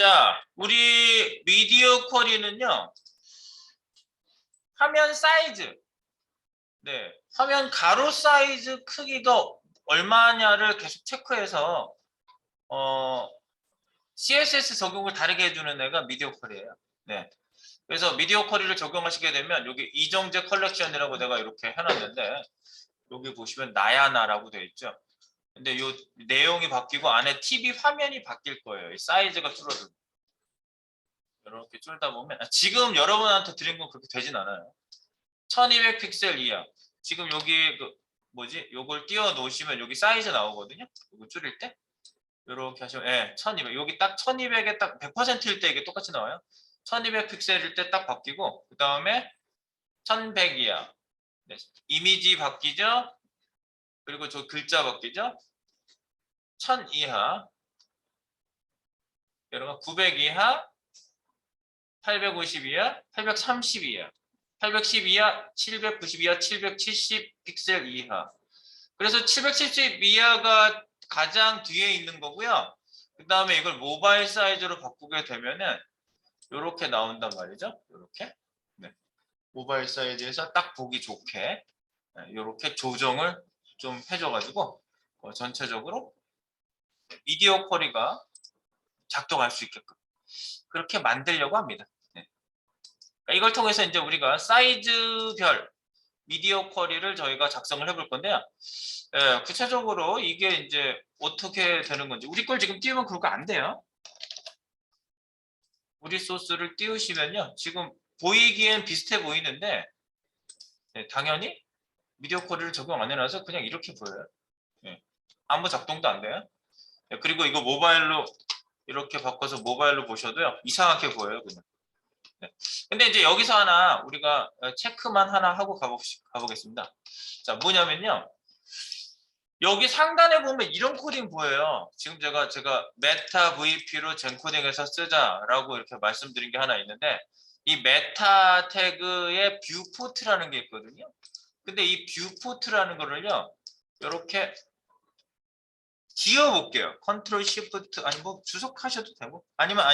자, 우리 미디어 쿼리는요, 화면 사이즈, 네, 화면 가로 사이즈 크기가 얼마냐를 계속 체크해서, CSS 적용을 다르게 해주는 애가 미디어 쿼리예요. 네. 그래서 미디어 쿼리를 적용하시게 되면, 여기 이정재 컬렉션이라고 내가 이렇게 해놨는데, 여기 보시면 나야나라고 되어 있죠. 근데 이 내용이 바뀌고 안에 TV 화면이 바뀔 거예요. 이 사이즈가 줄어들고. 이렇게 줄다 보면 지금 여러분한테 드린 건 그렇게 되진 않아요. 1200 픽셀 이하. 지금 여기 그 뭐지? 요걸 띄워 놓으시면 여기 사이즈 나오거든요. 이거 줄일 때 이렇게 하시면 1200. 여기 딱 1200에 딱 100%일 때 이게 똑같이 나와요. 1200 픽셀일 때 딱 바뀌고 그다음에 1100 이하. 네. 이미지 바뀌죠? 그리고 저 글자 바뀌죠? 1000 이하. 여러분 900 이하, 850 이하, 830 이하. 810 이하, 790 이하, 770 픽셀 이하. 그래서 770 이하가 가장 뒤에 있는 거고요. 그 다음에 이걸 모바일 사이즈로 바꾸게 되면은 이렇게 나온단 말이죠. 이렇게. 네. 모바일 사이즈에서 딱 보기 좋게 이렇게 조정을 좀 해줘가지고 전체적으로 미디어 쿼리가 작동할 수 있게끔 그렇게 만들려고 합니다. 네. 이걸 통해서 이제 우리가 사이즈별 미디어 쿼리를 저희가 작성을 해볼 건데요. 구체적으로 이게 이제 어떻게 되는 건지 우리 걸 지금 띄우면 그렇게 안 돼요. 우리 소스를 띄우시면요. 지금 보이기엔 비슷해 보이는데 당연히 미디어 쿼리를 적용 안 해놔서 그냥 이렇게 보여요. 아무 작동도 안 돼요. 그리고 이거 모바일로 이렇게 바꿔서 모바일로 보셔도요. 이상하게 보여요. 그냥. 근데 이제 여기서 하나 우리가 체크만 하나 하고 가보겠습니다. 자, 뭐냐면요. 여기 상단에 보면 이런 코딩 보여요. 지금 제가 메타 VP로 젠코딩해서 쓰자라고 이렇게 말씀드린 게 하나 있는데 이 메타 태그에 뷰포트라는 게 있거든요. 근데 이 뷰포트라는 거를요. 이렇게 지워볼게요. 컨트롤 시프트 아니 뭐 주석하셔도 되고 아니면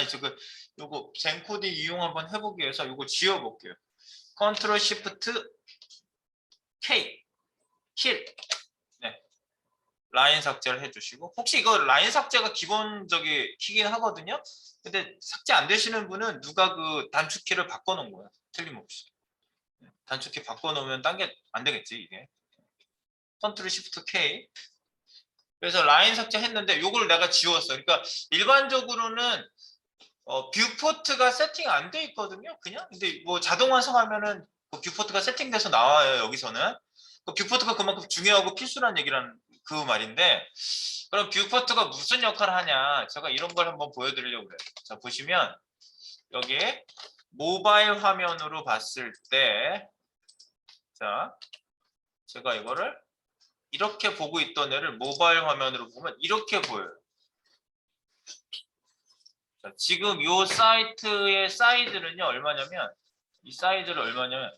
요거 젠코딩 이용 한번 해보기 위해서 요거 지워볼게요. 컨트롤 시프트 K 킬 라인 삭제를 해주시고 혹시 이거 라인 삭제가 기본적인 키긴 하거든요. 근데 삭제 안 되시는 분은 누가 그 단축키를 바꿔놓은 거야. 틀림없이. 단축키 바꿔놓으면 딴 게 안 되겠지 이게. 컨트롤 시프트 K. 그래서 라인 삭제했는데 요걸 내가 지웠어. 그러니까 일반적으로는 뷰포트가 세팅 안 돼 있거든요. 그냥. 근데 뭐 자동 완성하면은 그 뷰포트가 세팅돼서 나와요. 여기서는. 그 뷰포트가 그만큼 중요하고 필수란 얘기라는 그 말인데 그럼 뷰포트가 무슨 역할을 하냐 제가 이런 걸 한번 보여드리려고 그래요. 자 보시면 여기 모바일 화면으로 봤을 때 자 제가 이거를 이렇게 보고 있던 애를 모바일 화면으로 보면 이렇게 보여요. 자, 지금 이 사이트의 사이즈는요 얼마냐면 이 사이즈를 얼마냐면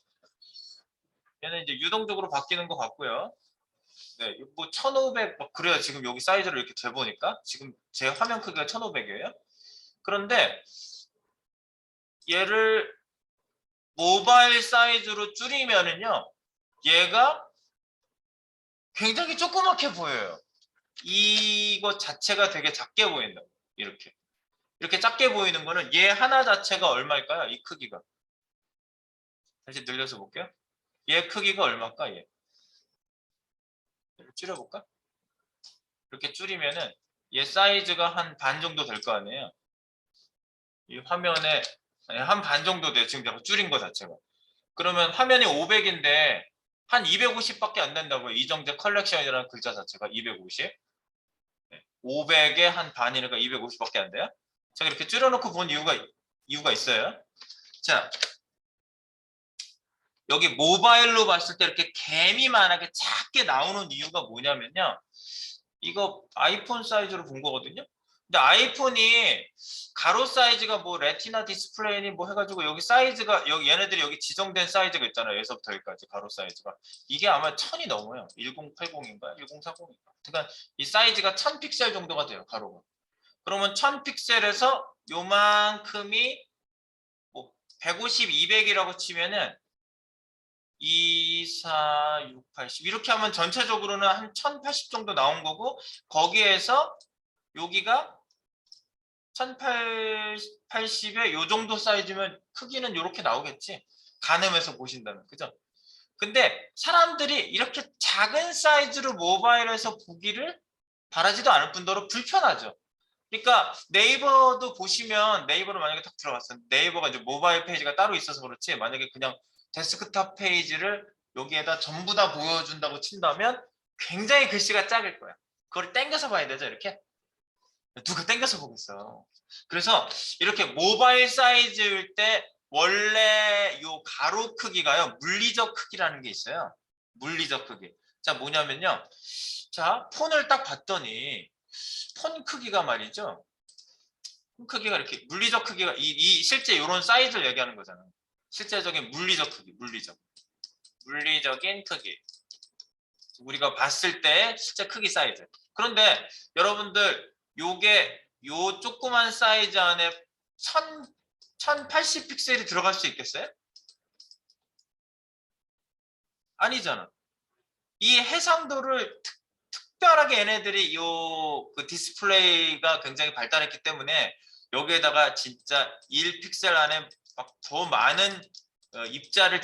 얘는 이제 유동적으로 바뀌는 것 같고요. 네, 뭐 1500, 막 그래요. 지금 여기 사이즈를 이렇게 재보니까 지금 제 화면 크기가 1500이에요. 그런데 얘를 모바일 사이즈로 줄이면은요, 얘가 굉장히 조그맣게 보여요. 이거 자체가 되게 작게 보인다. 이렇게. 이렇게 작게 보이는 거는 얘 하나 자체가 얼마일까요? 이 크기가. 다시 늘려서 볼게요. 얘 크기가 얼마일까? 얘. 줄여볼까? 이렇게 줄이면은 얘 사이즈가 한 반 정도 될 거 아니에요. 이 화면에 한 반 정도 돼요. 지금 제가 줄인 거 자체가. 그러면 화면이 500인데 한 250밖에 안 된다고요. 이정재 컬렉션이라는 글자 자체가 250. 500에 한 반이니까 250밖에 안 돼요. 제가 이렇게 줄여놓고 본 이유가 있어요. 자, 여기 모바일로 봤을 때 이렇게 개미만하게 작게 나오는 이유가 뭐냐면요. 이거 아이폰 사이즈로 본 거거든요. 근데 아이폰이 가로 사이즈가 뭐 레티나 디스플레이니 뭐 해가지고 여기 사이즈가 여기 얘네들이 여기 지정된 사이즈가 있잖아요. 여기서부터 여기까지 가로 사이즈가 이게 아마 1000이 넘어요. 1080인가 1040인가. 그러니까 이 사이즈가 1000 픽셀 정도가 돼요. 가로가. 그러면 1000 픽셀에서 요만큼이 뭐 150, 200이라고 치면은 2, 4, 6, 80 이렇게 하면 전체적으로는 한 1080 정도 나온 거고 거기에서 여기가 1080에 요 정도 사이즈면 크기는 이렇게 나오겠지. 가늠해서 보신다면. 그죠? 근데 사람들이 이렇게 작은 사이즈로 모바일에서 보기를 바라지도 않을 뿐더러 불편하죠. 그러니까 네이버도 보시면 네이버로 만약에 딱 들어갔어요. 네이버가 이제 모바일 페이지가 따로 있어서 그렇지 만약에 그냥 데스크탑 페이지를 여기에다 전부 다 보여준다고 친다면 굉장히 글씨가 작을 거야. 그걸 당겨서 봐야 되죠, 이렇게. 누가 당겨서 보겠어. 그래서 이렇게 모바일 사이즈일 때 원래 요 가로 크기가요, 물리적 크기라는 게 있어요. 물리적 크기. 자, 뭐냐면요. 자, 폰을 딱 봤더니 폰 크기가 말이죠. 폰 크기가 이렇게 물리적 크기가 이 실제 이런 사이즈를 얘기하는 거잖아요. 실제적인 물리적 크기, 물리적인 크기. 우리가 봤을 때 실제 크기 사이즈. 그런데 여러분들 요게 요 조그만 사이즈 안에 1080 픽셀이 들어갈 수 있겠어요? 아니잖아. 이 해상도를 특별하게 얘네들이 요 그 디스플레이가 굉장히 발달했기 때문에 여기에다가 진짜 1픽셀 안에 막 더 많은 입자를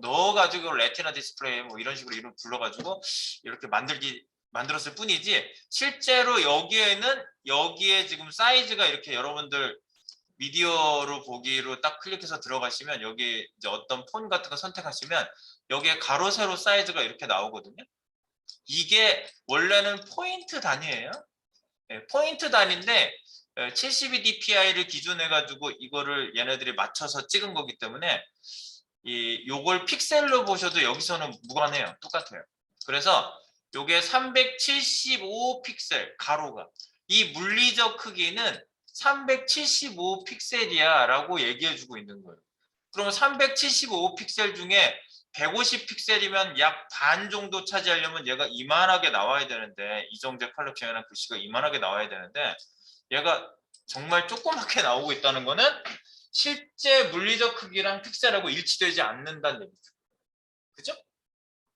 넣어가지고 레티나 디스플레이 뭐 이런 식으로 이름 불러가지고 이렇게 만들었을 뿐이지 실제로 여기에 지금 사이즈가 이렇게 여러분들 미디어로 보기로 딱 클릭해서 들어가시면 여기 이제 어떤 폰 같은 거 선택하시면 여기에 가로 세로 사이즈가 이렇게 나오거든요. 이게 원래는 포인트 단위예요. 네, 포인트 단위인데 72dpi를 기준해 가지고 이거를 얘네들이 맞춰서 찍은 거기 때문에 요걸 픽셀로 보셔도 여기서는 무관해요. 똑같아요. 그래서 요게 375 픽셀 가로가 이 물리적 크기는 375 픽셀이야 라고 얘기해 주고 있는 거예요. 그러면 375 픽셀 중에 150 픽셀이면 약 반 정도 차지하려면 얘가 이만하게 나와야 되는데 이정재 컬렉션이라는 글씨가 이만하게 나와야 되는데 얘가 정말 조그맣게 나오고 있다는 거는 실제 물리적 크기랑 픽셀하고 일치되지 않는다는 얘기죠. 그죠?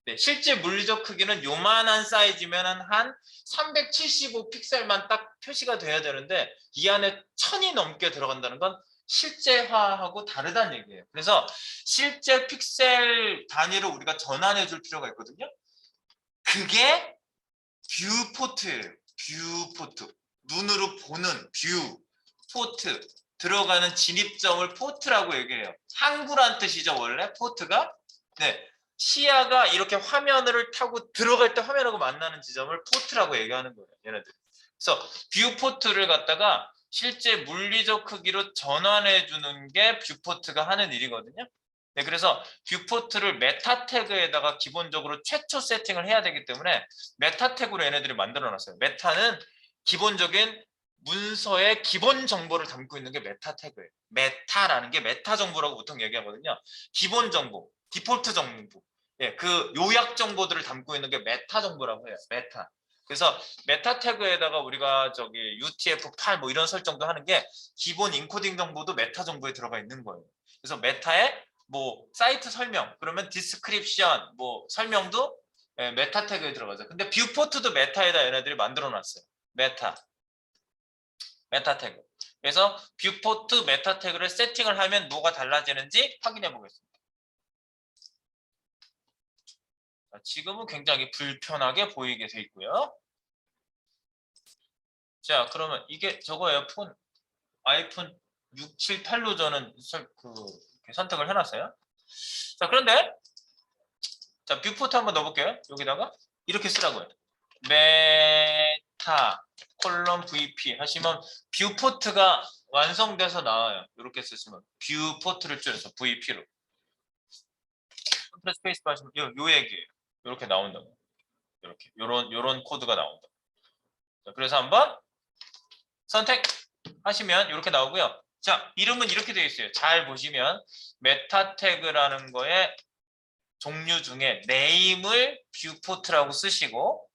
네, 실제 물리적 크기는 요만한 사이즈면 한 375 픽셀만 딱 표시가 돼야 되는데 이 안에 1000이 넘게 들어간다는 건 실제화하고 다르다는 얘기예요. 그래서 실제 픽셀 단위로 우리가 전환해 줄 필요가 있거든요. 그게 뷰포트예요. 뷰포트. 눈으로 보는 뷰, 포트. 들어가는 진입점을 포트라고 얘기해요. 한글한 뜻이죠, 원래 포트가. 네. 시야가 이렇게 화면을 타고 들어갈 때 화면하고 만나는 지점을 포트라고 얘기하는 거예요, 얘네들. 그래서 뷰포트를 갖다가 실제 물리적 크기로 전환해 주는 게 뷰포트가 하는 일이거든요. 네, 그래서 뷰포트를 메타 태그에다가 기본적으로 최초 세팅을 해야 되기 때문에 메타 태그로 얘네들이 만들어 놨어요. 메타는 기본적인 문서의 기본 정보를 담고 있는 게 메타 태그예요. 메타라는 게 메타 정보라고 보통 얘기하거든요. 기본 정보, 디폴트 정보. 예, 그 요약 정보들을 담고 있는 게 메타 정보라고 해요. 메타. 그래서 메타 태그에다가 우리가 저기 UTF-8 뭐 이런 설정도 하는 게 기본 인코딩 정보도 메타 정보에 들어가 있는 거예요. 그래서 메타에 뭐 사이트 설명, 그러면 디스크립션 뭐 설명도 메타 태그에 들어가죠. 근데 뷰포트도 메타에다 얘네들이 만들어 놨어요. 메타 태그. 그래서 뷰포트 메타 태그를 세팅을 하면 뭐가 달라지는지 확인해 보겠습니다. 지금은 굉장히 불편하게 보이게 돼 있고요. 자, 그러면 이게 저거예요. 아이폰 6, 7, 8로 저는 선택을 해놨어요. 자, 그런데 자, 뷰포트 한번 넣어볼게요. 여기다가 이렇게 쓰라고요. 메타 콜론 VP 하시면 뷰포트가 완성돼서 나와요. 이렇게 쓰시면 뷰포트를 줄여서 VP로. 컨트롤 스페이스 바 하시면 요 얘기예요. 이렇게 나온다고. 이렇게 요런 코드가 나온다. 자, 그래서 한번 선택하시면 이렇게 나오고요. 자, 이름은 이렇게 되어 있어요. 잘 보시면 메타 태그라는 거에 종류 중에 네임을 뷰포트라고 쓰시고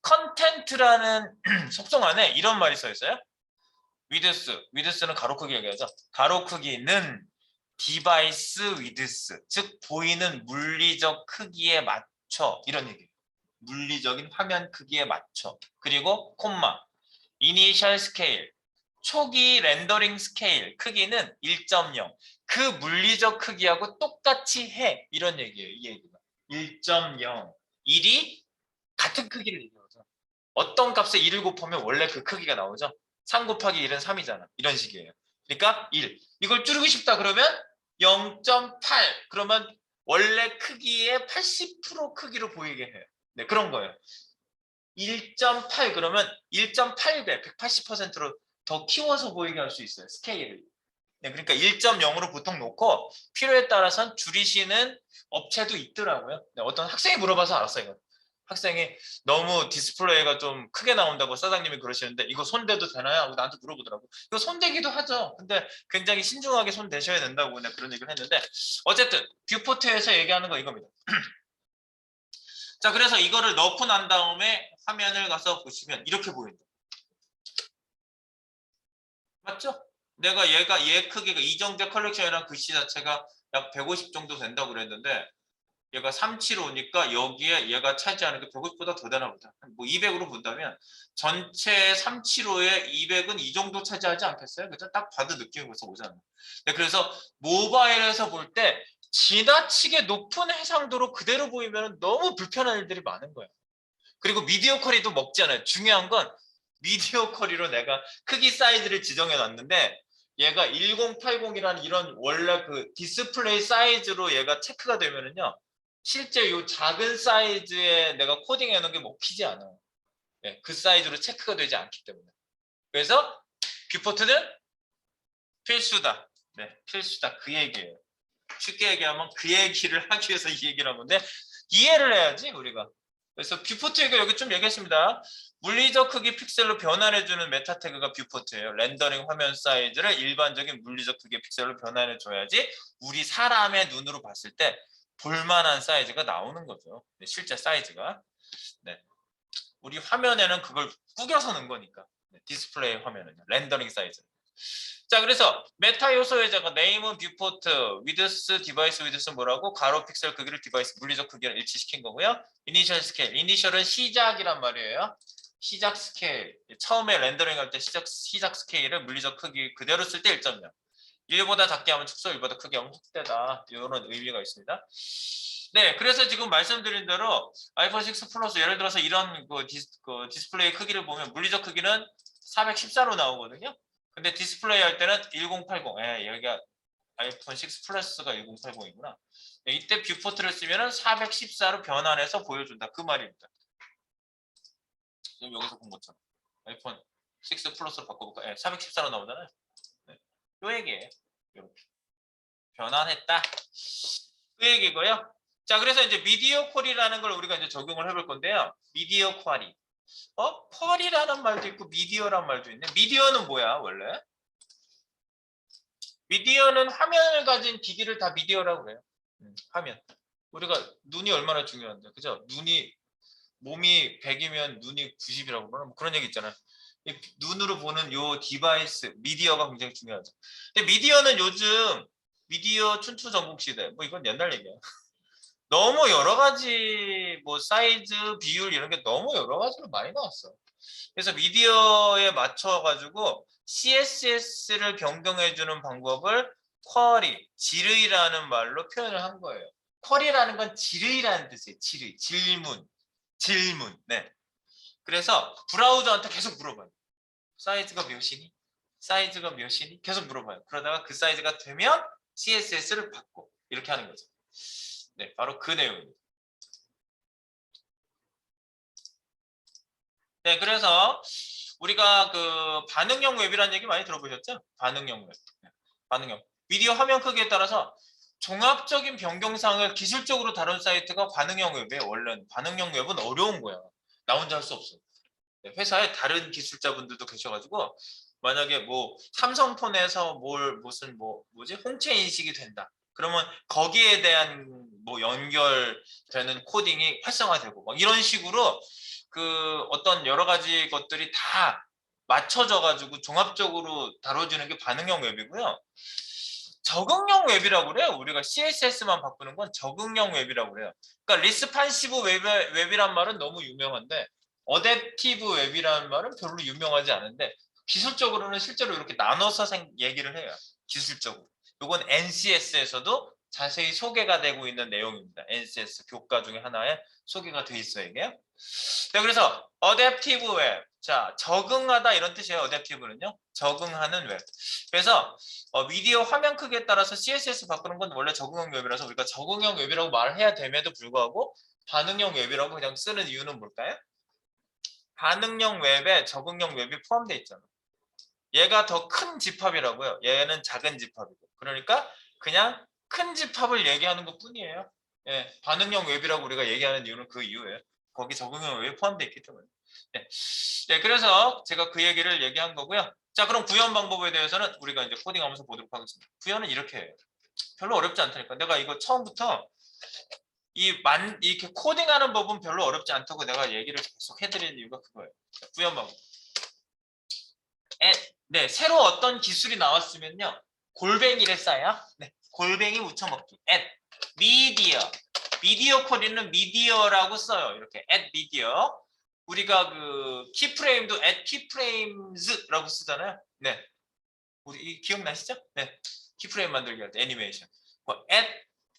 컨텐트라는 속성 안에 이런 말이 써 있어요. 위드스는 가로 크기 얘기하죠. 가로 크기는 디바이스 위드스, 즉 보이는 물리적 크기에 맞춰 이런 얘기예요. 물리적인 화면 크기에 맞춰. 그리고 콤마 이니셜 스케일, 초기 렌더링 스케일 크기는 1.0. 그 물리적 크기하고 똑같이 해. 이런 얘기예요. 이 얘기가. 1.0. 1이 같은 크기를 얘기하죠. 어떤 값에 1을 곱하면 원래 그 크기가 나오죠. 3 곱하기 1은 3이잖아. 이런 식이에요. 그러니까 1. 이걸 줄이고 싶다 그러면 0.8. 그러면 원래 크기의 80% 크기로 보이게 해요. 네, 그런 거예요. 1.8 그러면 1.8배, 180%로 더 키워서 보이게 할 수 있어요. 스케일을. 네, 그러니까 1.0으로 보통 놓고 필요에 따라서는 줄이시는 업체도 있더라고요. 네, 어떤 학생이 물어봐서 알았어요. 이거. 학생이 너무 디스플레이가 좀 크게 나온다고 사장님이 그러시는데 이거 손대도 되나요? 하고 나한테 물어보더라고. 이거 손대기도 하죠. 근데 굉장히 신중하게 손대셔야 된다고 그런 얘기를 했는데 어쨌든 뷰포트에서 얘기하는 거 이겁니다. 자, 그래서 이거를 넣고 난 다음에 화면을 가서 보시면 이렇게 보인다. 맞죠? 내가 얘 크기가 이정재 컬렉션이라는 글씨 자체가 약 150 정도 된다고 그랬는데 얘가 375니까 여기에 얘가 차지하는 게 150보다 더 되나 보다. 뭐 200으로 본다면 전체 375에 200은 이 정도 차지하지 않겠어요? 그죠? 딱 봐도 느낌이 벌써 오잖아요. 네, 그래서 모바일에서 볼 때 지나치게 높은 해상도로 그대로 보이면 너무 불편한 일들이 많은 거예요. 그리고 미디어 쿼리도 먹지 않아요. 중요한 건 미디어 쿼리로 내가 크기 사이즈를 지정해 놨는데 얘가 1080이라는 이런 원래 그 디스플레이 사이즈로 얘가 체크가 되면은요. 실제 이 작은 사이즈에 내가 코딩해 놓은 게 먹히지 않아요. 네, 그 사이즈로 체크가 되지 않기 때문에. 그래서 뷰포트는 필수다. 네, 필수다. 그 얘기예요. 쉽게 얘기하면 그 얘기를 하기 위해서 이 얘기를 한 건데 이해를 해야지 우리가. 그래서 뷰포트 얘기 여기 좀 얘기했습니다. 물리적 크기 픽셀로 변환해주는 메타 태그가 뷰포트예요. 렌더링 화면 사이즈를 일반적인 물리적 크기의 픽셀로 변환해줘야지 우리 사람의 눈으로 봤을 때 볼만한 사이즈가 나오는 거죠. 네, 실제 사이즈가. 네. 우리 화면에는 그걸 꾸겨서 넣은 거니까. 네, 디스플레이 화면은요. 렌더링 사이즈. 자, 그래서 메타 요소의 제가 네임은 뷰포트, 위드스, 디바이스 위드스 뭐라고? 가로 픽셀 크기를 디바이스 물리적 크기를 일치시킨 거고요. 이니셜 스케일. 이니셜은 시작이란 말이에요. 시작 스케일. 처음에 렌더링 할 때 시작 스케일을 물리적 크기 그대로 쓸 때 1.0. 1보다 작게 하면 축소, 1보다 크게 하면 확대다. 이런 의미가 있습니다. 네, 그래서 지금 말씀드린 대로 아이폰 6 플러스 예를 들어서 이런 그 디스플레이 크기를 보면 물리적 크기는 414로 나오거든요. 근데 디스플레이 할 때는 1080. 예, 여기가 아이폰 6 플러스가 1080이구나. 네, 이때 뷰포트를 쓰면은 414로 변환해서 보여준다. 그 말입니다. 지금 여기서 본 것처럼 아이폰 6 플러스로 바꿔볼까? 예, 414로 나오잖아요. 네, 요 얘기예요. 이렇게 변환했다. 그 얘기고요. 자, 그래서 이제 미디어 퀄이라는 걸 우리가 이제 적용을 해볼 건데요. 미디어 퀄이. 퀄이라는 말도 있고 미디어란 말도 있네. 미디어는 뭐야, 원래? 미디어는 화면을 가진 기기를 다 미디어라고 그래요. 화면. 우리가 눈이 얼마나 중요한데, 그죠? 몸이 100이면 눈이 90이라고 그러나 뭐 그런 얘기 있잖아요. 눈으로 보는 요 디바이스, 미디어가 굉장히 중요하죠. 근데 미디어는 요즘 미디어 춘추 전국 시대, 뭐 이건 옛날 얘기야. 너무 여러 가지 뭐 사이즈, 비율 이런 게 너무 여러 가지로 많이 나왔어. 그래서 미디어에 맞춰 가지고 CSS를 변경해 주는 방법을 쿼리, 질의라는 말로 표현을 한 거예요. 쿼리라는 건 질의라는 뜻이에요. 질의, 질문. 네. 그래서 브라우저한테 계속 물어봐요. 사이즈가 몇이니? 사이즈가 몇이니? 계속 물어봐요. 그러다가 그 사이즈가 되면 CSS를 받고 이렇게 하는 거죠. 네, 바로 그 내용입니다. 네, 그래서 우리가 그 반응형 웹이라는 얘기 많이 들어보셨죠? 반응형 웹. 네, 반응형. 미디어 화면 크기에 따라서 종합적인 변경사항을 기술적으로 다룬 사이트가 반응형 웹이에요. 원래는 반응형 웹은 어려운 거야. 나 혼자 할 수 없어. 네, 회사에 다른 기술자분들도 계셔가지고 만약에 뭐 삼성폰에서 무슨 뭐지 홍채 인식이 된다. 그러면 거기에 대한 뭐 연결되는 코딩이 활성화되고 막 이런 식으로 그 어떤 여러 가지 것들이 다 맞춰져 가지고 종합적으로 다뤄지는 게 반응형 웹이고요. 적응형 웹이라고 그래요. 우리가 CSS만 바꾸는 건 적응형 웹이라고 그래요. 그러니까 리스판시브 웹이란 말은 너무 유명한데 어댑티브 웹이라는 말은 별로 유명하지 않은데 기술적으로는 실제로 이렇게 나눠서 얘기를 해요. 기술적으로. 이건 NCS에서도 자세히 소개가 되고 있는 내용입니다. NCS 교과 중에 하나에 소개가 돼 있어요, 이게. 네, 그래서 어댑티브 웹. 자, 적응하다 이런 뜻이에요. 어댑티브는요. 적응하는 웹. 그래서 미디어 화면 크기에 따라서 CSS 바꾸는 건 원래 적응형 웹이라서 우리가 적응형 웹이라고 말을 해야 됨에도 불구하고 반응형 웹이라고 그냥 쓰는 이유는 뭘까요? 반응형 웹에 적응형 웹이 포함되어 있잖아. 얘가 더 큰 집합이라고요. 얘는 작은 집합이고. 그러니까 그냥 큰 집합을 얘기하는 것 뿐이에요. 예, 반응형 웹이라고 우리가 얘기하는 이유는 그 이유예요. 거기 적응형 웹이 포함되어 있기 때문에. 네. 네, 그래서 제가 그 얘기를 얘기한 거고요. 자, 그럼 구현 방법에 대해서는 우리가 이제 코딩하면서 보도록 하겠습니다. 구현은 이렇게 해요. 별로 어렵지 않다니까. 내가 이거 처음부터 이렇게 코딩하는 법은 별로 어렵지 않다고 내가 얘기를 계속 해드리는 이유가 그거예요. 자, 구현 방법. 네, 새로 어떤 기술이 나왔으면요. 골뱅이를 써요. 네, 골뱅이 무쳐먹기. 미디어. 미디어 쿼리는 미디어라고 써요. 이렇게 미디어. 우리가 그 키프레임도 키프레임즈라고 쓰잖아요. 네. 우리 기억나시죠? 네. 키프레임 만들기 할 때 애니메이션. 뭐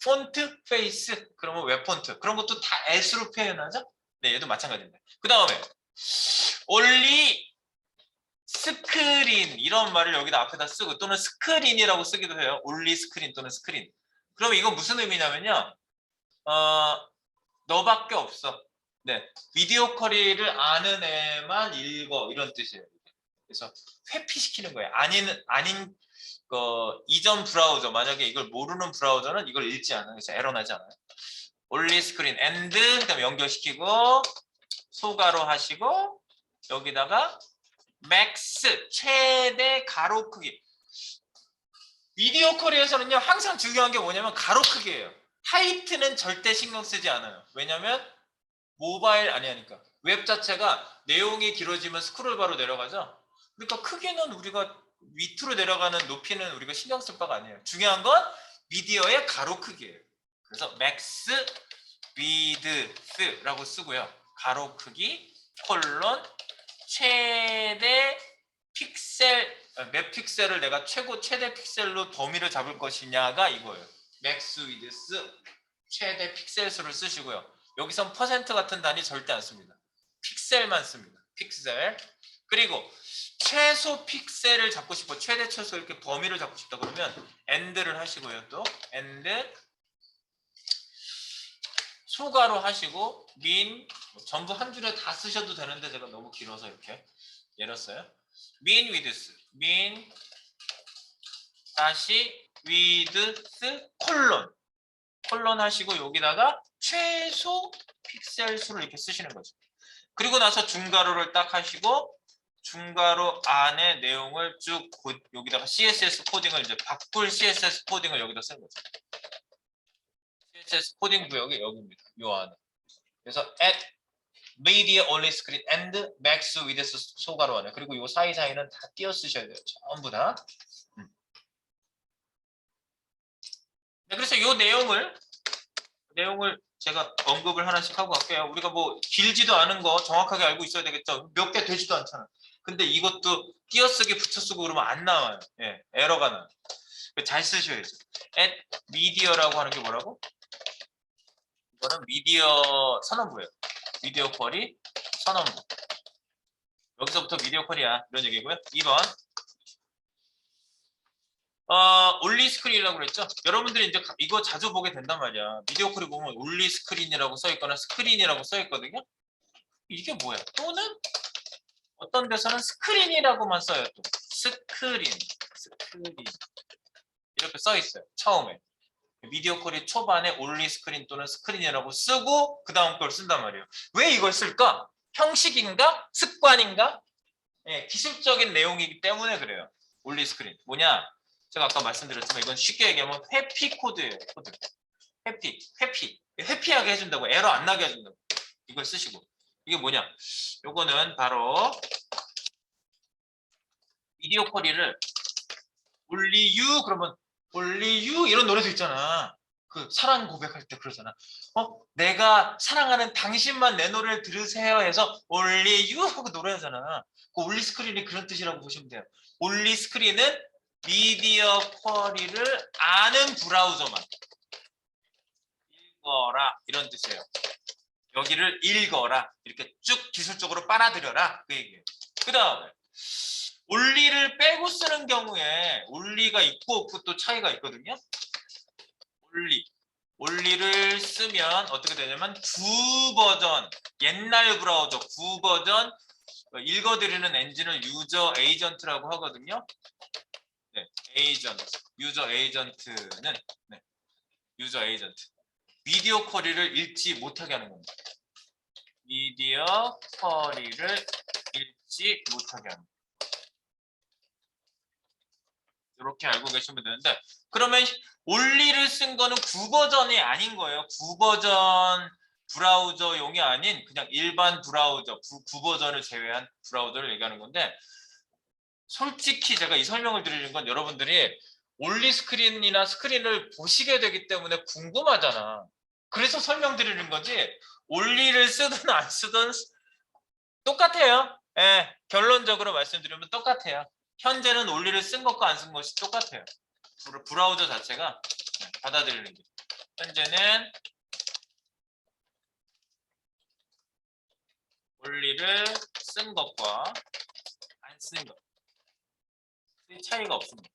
폰트 페이스 그러면 웹 폰트 그런 것도 다 s로 표현하죠? 네, 얘도 마찬가지입니다. 그다음에 only 스크린 이런 말을 여기다 앞에다 쓰고 또는 스크린이라고 쓰기도 해요. only 스크린 또는 스크린. 그럼 이건 무슨 의미냐면요. 너밖에 없어. 네, 비디오 쿼리를 아는 애만 읽어 이런 뜻이에요. 그래서 회피시키는 거예요. 아닌 이전 브라우저 만약에 이걸 모르는 브라우저는 이걸 읽지 않아요. 그래서 에러 나지 않아요. only 스크린 and 그다음에 연결시키고 소가로 하시고 여기다가 맥스 최대 가로 크기. 비디오 쿼리에서는요 항상 중요한 게 뭐냐면 가로 크기예요. 하이트는 절대 신경 쓰지 않아요. 왜냐면 모바일 아니니까 웹 자체가 내용이 길어지면 스크롤바로 내려가죠. 그러니까 크기는 우리가 밑으로 내려가는 높이는 우리가 신경 쓸 바가 아니에요. 중요한 건 미디어의 가로 크기예요. 그래서 max width라고 쓰고요. 가로 크기 콜론 최대 픽셀 몇 픽셀을 내가 최대 픽셀로 범위를 잡을 것이냐가 이거예요. max width 최대 픽셀 수를 쓰시고요. 여기선 퍼센트 같은 단위 절대 안 씁니다. 픽셀만 씁니다. 픽셀. 그리고 최소 픽셀을 잡고 싶어. 최대 최소 이렇게 범위를 잡고 싶다 그러면 end를 하시고요. 또 end 소가로 하시고 min 전부 한 줄에 다 쓰셔도 되는데 제가 너무 길어서 이렇게 열었어요. min width min 다시 width 콜론 하시고 여기다가 최소 픽셀 수를 이렇게 쓰시는 거죠. 그리고 나서 중괄호를 딱 하시고 중괄호 안에 내용을 쭉 여기다가 CSS 코딩을 이제 바꿀 CSS 코딩을 여기다 쓴 거죠. CSS 코딩 구역이 여기입니다. 요 안에. 그래서 at media only screen and max width 소괄호 안에 그리고 요 사이사이는 다 띄어 쓰셔야 돼요. 전부 다. 네, 그래서 요 내용을 제가 언급을 하나씩 하고 갈게요. 우리가 뭐 길지도 않은 거 정확하게 알고 있어야 되겠죠. 몇 개 되지도 않잖아. 근데 이것도 띄어쓰기 붙여쓰고 그러면 안 나와요. 예, 에러가 나요. 잘 쓰셔야죠. at media라고 하는 게 뭐라고? 이거는 미디어 선언부예요. 미디어 쿼리 선언부. 여기서부터 미디어 쿼리야. 이런 얘기고요. 2번. 올리 스크린이라고 그랬죠? 여러분들이 이제 이거 자주 보게 된단 말이야. 미디어 쿼리 보면 올리 스크린이라고 써 있거나 스크린이라고 써 있거든요. 이게 뭐야? 또는 어떤 데서는 스크린이라고만 써요. 또 스크린 이렇게 써 있어요. 처음에 미디어 쿼리 초반에 올리 스크린 또는 스크린이라고 쓰고 그 다음 걸 쓴단 말이에요. 왜 이걸 쓸까? 형식인가? 습관인가? 예, 기술적인 내용이기 때문에 그래요. 올리 스크린 뭐냐? 제가 아까 말씀드렸지만 이건 쉽게 얘기하면 회피 코드예요. 코드. 회피하게 해준다고 에러 안 나게 해준다고 이걸 쓰시고 이게 뭐냐? 요거는 바로 비디오 쿼리를 only you 그러면 only you 이런 노래도 있잖아. 그 사랑 고백할 때 그러잖아. 내가 사랑하는 당신만 내 노래를 들으세요 해서 only you 하고 노래하잖아. 그 only 스크린이 그런 뜻이라고 보시면 돼요. only 스크린은 미디어 쿼리를 아는 브라우저만 읽어라 이런 뜻이에요. 여기를 읽어라 이렇게 쭉 기술적으로 빨아들여라 그 얘기예요. 그 다음에 only를 빼고 쓰는 경우에 only가 있고 없고 또 차이가 있거든요. only를 쓰면 어떻게 되냐면 구버전 옛날 브라우저 구버전 읽어드리는 엔진을 유저 에이전트라고 하거든요. 네, 에이전트 유저 에이전트는 네, 유저 에이전트 미디어 쿼리를 읽지 못하게 하는 겁니다. 미디어 쿼리를 읽지 못하게 하는 겁니다. 이렇게 알고 계시면 되는데 그러면 only를 쓴 거는 구버전이 아닌 거예요. 구버전 브라우저용이 아닌 그냥 일반 브라우저 구버전을 제외한 브라우저를 얘기하는 건데 솔직히 제가 이 설명을 드리는 건 여러분들이 only 스크린이나 스크린을 보시게 되기 때문에 궁금하잖아. 그래서 설명드리는 거지 only를 쓰든 안 쓰든 똑같아요. 예, 결론적으로 말씀드리면 똑같아요. 현재는 only를 쓴 것과 안 쓴 것이 똑같아요. 브라우저 자체가 받아들이는 게. 현재는 only를 쓴 것과 안 쓴 것. 차이가 없습니다.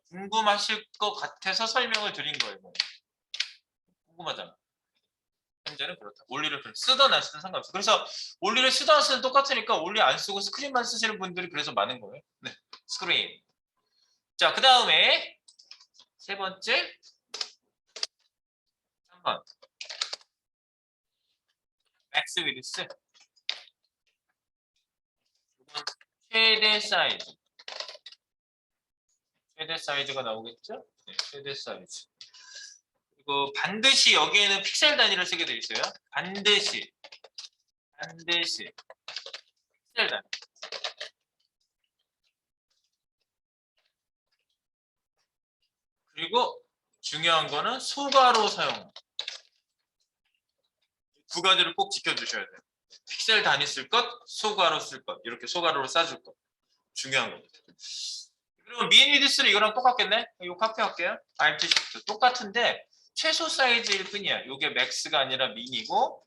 궁금하실 것 같아서 설명을 드린 거예요. 궁금하잖아. 현재는 그렇다. only를 쓰든 안 쓰든 상관없어. 그래서 only를 쓰든 안 쓰든 똑같으니까 only 안 쓰고 스크린만 쓰시는 분들이 그래서 많은 거예요. 네, 스크린. 자, 그 다음에 세 번째 3번 맥스 위드스 최대 사이즈 최대 사이즈가 나오겠죠? 네, 최대 사이즈 그리고 반드시 여기에는 픽셀 단위를 쓰게 되어 있어요. 반드시 픽셀 단위 그리고 중요한 거는 소가로 사용 두 가지를 꼭 지켜주셔야 돼요. 픽셀 단위 쓸 것, 소가로 쓸 것. 이렇게 소가로로 싸줄 것. 중요한 겁니다. 그리고 미니디스는 이거랑 똑같겠네? 이거 카피할게요. Alt Shift. 똑같은데 최소 사이즈일 뿐이야. 이게 맥스가 아니라 미니고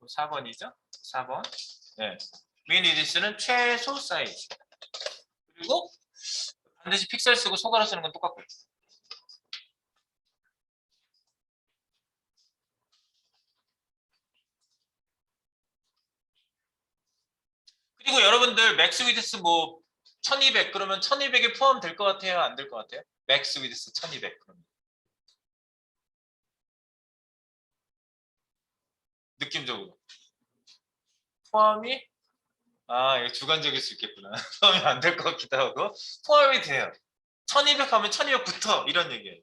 4번이죠? 4번. 네. 미니디스는 최소 사이즈. 그리고 반드시 픽셀 쓰고 소가로 쓰는 건 똑같고요. 그리고 여러분들 맥스 위드스 뭐 1200 그러면 1200에 포함될 것 같아요? 안 될 것 같아요? 맥스 위드스 1200 그러면 느낌적으로 포함이 이거 주관적일 수 있겠구나. 포함이 안 될 것 같기도 하고 포함이 돼요. 1200 하면 1200부터 이런 얘기예요.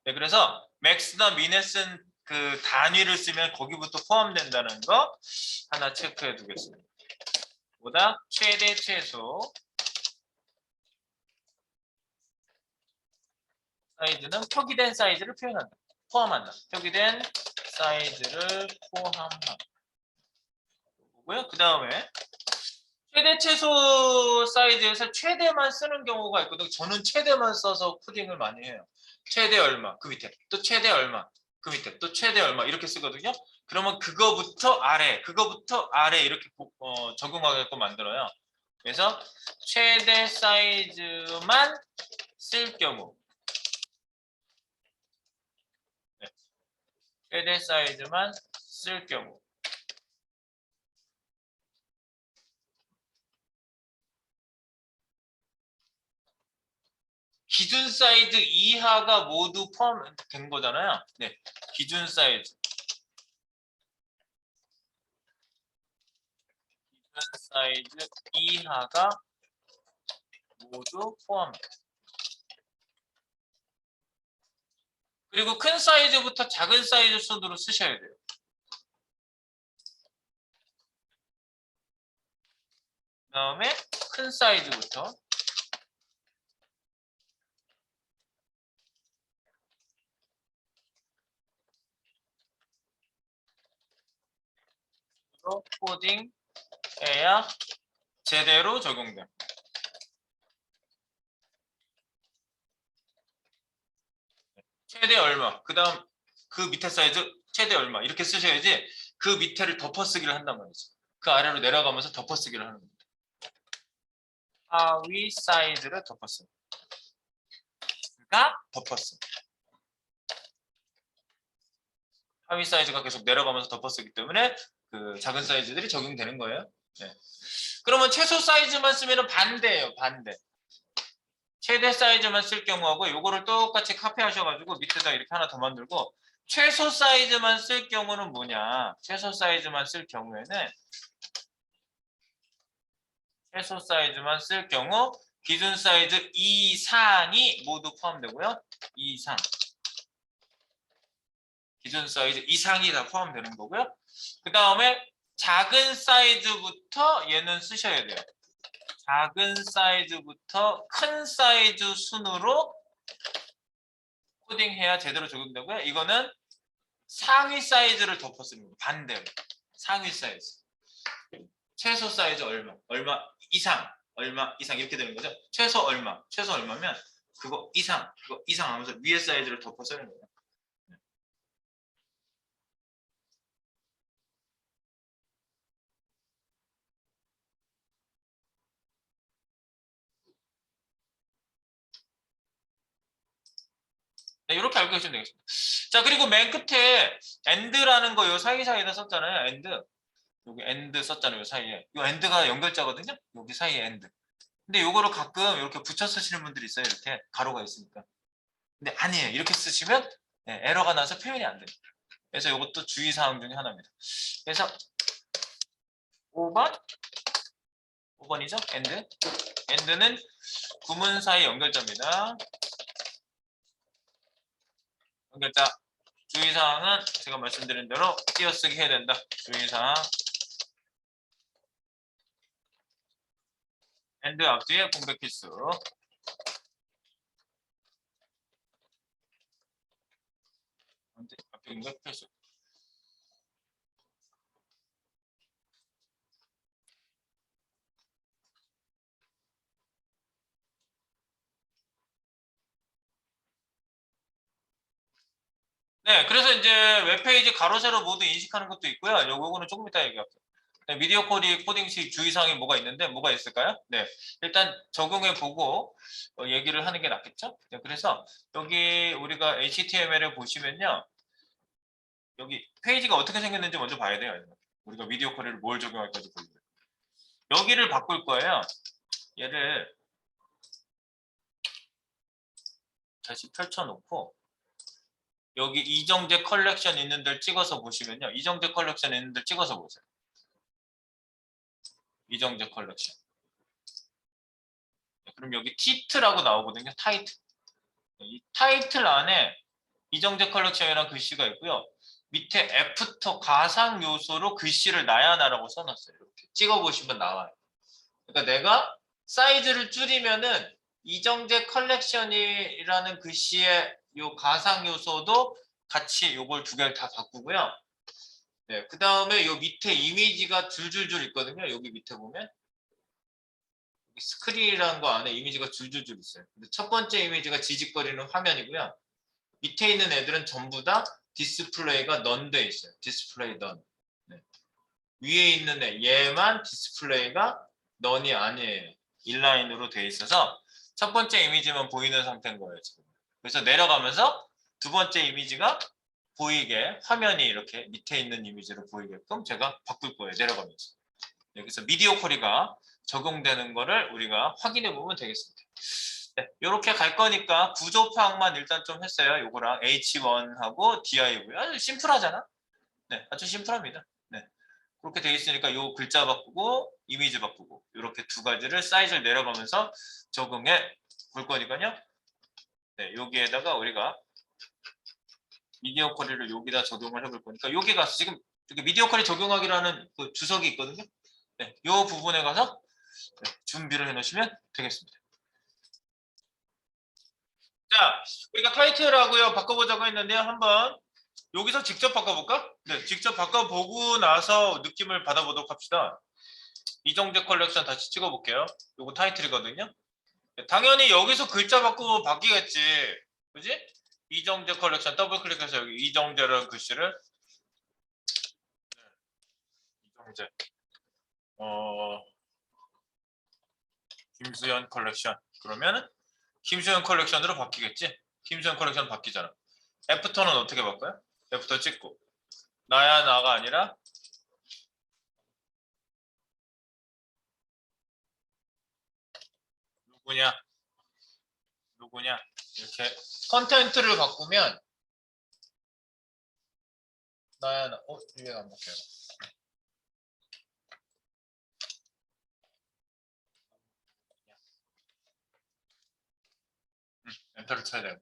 네, 그래서 맥스나 미넷은 그 단위를 쓰면 거기부터 포함된다는 거 하나 체크해 두겠습니다. 보다 최대 최소 사이즈는 표기된 사이즈를 표현한다. 포함한다. 표기된 사이즈를 포함한다. 고요. 그 다음에 최대 최소 사이즈에서 최대만 쓰는 경우가 있거든요. 저는 최대만 써서 코딩을 많이 해요. 최대 얼마 그 밑에 또 최대 얼마 그 밑에 또 최대 얼마 이렇게 쓰거든요. 그러면 그거부터 아래 이렇게 적용하게끔 만들어요. 그래서 최대 사이즈만 쓸 경우 네. 최대 사이즈만 쓸 경우 기준 사이즈 이하가 모두 포함된 거잖아요. 네, 기준 사이즈. 기준 사이즈 이하가 모두 포함돼. 그리고 큰 사이즈부터 작은 사이즈 순으로 쓰셔야 돼요. 그다음에 큰 사이즈부터 코딩해야 제대로 적용돼. 최대 얼마, 그 다음 그 밑에 사이즈 최대 얼마 이렇게 쓰셔야지 그 밑에를 덮어쓰기를 한단 말이죠. 그 아래로 내려가면서 덮어쓰기를 하는 겁니다. 하위 사이즈를 덮어쓰기. 가 덮어쓰기. 하위 사이즈가 계속 내려가면서 덮어쓰기 때문에 그 작은 사이즈들이 적용되는 거예요. 네. 그러면 최소 사이즈만 쓰면 반대예요. 반대. 최대 사이즈만 쓸 경우하고 요거를 똑같이 카피하셔가지고 밑에다 이렇게 하나 더 만들고 최소 사이즈만 쓸 경우는 뭐냐? 최소 사이즈만 쓸 경우에는 최소 사이즈만 쓸 경우 기준 사이즈 이상이 모두 포함되고요. 이상. 기준 사이즈 이상이 다 포함되는 거고요. 그 다음에 작은 사이즈부터 얘는 쓰셔야 돼요. 작은 사이즈부터 큰 사이즈 순으로 코딩해야 제대로 적용되고요. 이거는 상위 사이즈를 덮어 쓰는 거예요. 반대로. 상위 사이즈. 최소 사이즈 얼마, 얼마 이상 이렇게 되는 거죠. 최소 얼마면 그거 이상 하면서 위에 사이즈를 덮어 쓰는 거예요. 네, 이렇게 알고 계시면 되겠습니다. 자, 그리고 맨 끝에 end라는 거 요 사이사이에다 썼잖아요. end. 여기 end 썼잖아요. 요 사이에. 요 end가 연결자거든요. 여기 사이에 end. 근데 요거를 가끔 이렇게 붙여 쓰시는 분들이 있어요. 이렇게 가로가 있으니까. 근데 아니에요. 이렇게 쓰시면 네, 에러가 나서 표현이 안 됩니다. 그래서 이것도 주의사항 중에 하나입니다. 그래서 5번이죠? end. end는 구문 사이 연결자입니다. 연결자. 주의사항은 제가 말씀드린 대로 띄어쓰기 해야 된다. 주의사항. and 앞뒤에 공백 필수. 앞뒤 공백 필수. 네, 그래서 이제 웹페이지 가로 세로 모두 인식하는 것도 있고요. 요거는 조금 이따 얘기할게요. 네, 미디어 코딩 시 주의사항이 뭐가 있는데 뭐가 있을까요? 네, 일단 적용해 보고 얘기를 하는 게 낫겠죠? 네, 그래서 여기 우리가 HTML을 보시면요, 여기 페이지가 어떻게 생겼는지 먼저 봐야 돼요. 우리가 미디어 코딩을 뭘 적용할까지 보여요. 여기를 바꿀 거예요. 얘를 다시 펼쳐놓고 여기 이정재 컬렉션 있는 데를 찍어서 보시면요, 이정재 컬렉션 있는 데를 찍어서 보세요. 이정재 컬렉션. 그럼 여기 티트라고 나오거든요. 타이틀. 이 타이틀 안에 이정재 컬렉션이라는 글씨가 있고요. 밑에 애프터 가상 요소로 글씨를 나야나라고 써놨어요. 이렇게 찍어보시면 나와요. 그러니까 내가 사이즈를 줄이면은 이정재 컬렉션이라는 글씨의 요 가상 요소도 같이 요걸 두 개를 다 바꾸고요. 네, 그 다음에 요 밑에 이미지가 줄줄줄 있거든요. 여기 밑에 보면 스크린이라는 거 안에 이미지가 줄줄줄 있어요. 근데 첫 번째 이미지가 지직거리는 화면이고요. 밑에 있는 애들은 전부 다 디스플레이가 넌 돼 있어요. 디스플레이 넌. 네. 위에 있는 애 얘만 디스플레이가 넌이 아니에요. 인라인으로 돼 있어서 첫 번째 이미지만 보이는 상태인 거예요. 지금. 그래서 내려가면서 두 번째 이미지가 보이게 화면이 이렇게 밑에 있는 이미지로 보이게끔 제가 바꿀 거예요. 내려가면서. 여기서 미디어 쿼리가 적용되는 거를 우리가 확인해 보면 되겠습니다. 네, 이렇게 갈 거니까 구조 파악만 일단 좀 했어요. 요거랑 H1하고 DI고요. 아주 심플하잖아. 네, 아주 심플합니다. 네, 그렇게 돼 있으니까 요 글자 바꾸고 이미지 바꾸고 이렇게 두 가지를 사이즈를 내려가면서 적용해 볼 거니까요. 네, 여기에다가 우리가 미디어 쿼리를 여기다 적용을 해볼 거니까 여기 가서 지금 여기 미디어 쿼리 적용하기라는 그 주석이 있거든요. 네, 요 부분에 가서 네, 준비를 해놓으시면 되겠습니다. 자, 우리가 타이틀하고요 바꿔보자고 했는데요. 한번 여기서 직접 바꿔볼까? 네, 직접 바꿔보고 나서 느낌을 받아보도록 합시다. 이정재 컬렉션 다시 찍어볼게요. 요거 타이틀이거든요. 네, 당연히 여기서 글자 바꾸면 바뀌겠지. 그지? 이정재 컬렉션 더블 클릭해서 여기 이정재라는 글씨를 이정재 김수현 컬렉션 그러면 김수현 컬렉션으로 바뀌겠지? 김수현 컬렉션 바뀌잖아. 애프터는 어떻게 바꿔요? 애프터 찍고 나야 나가 아니라 누구냐 누구냐 이렇게 컨텐츠를 바꾸면 나야 나 이해가 안 바뀌어요. 엔터를 쳐야 되고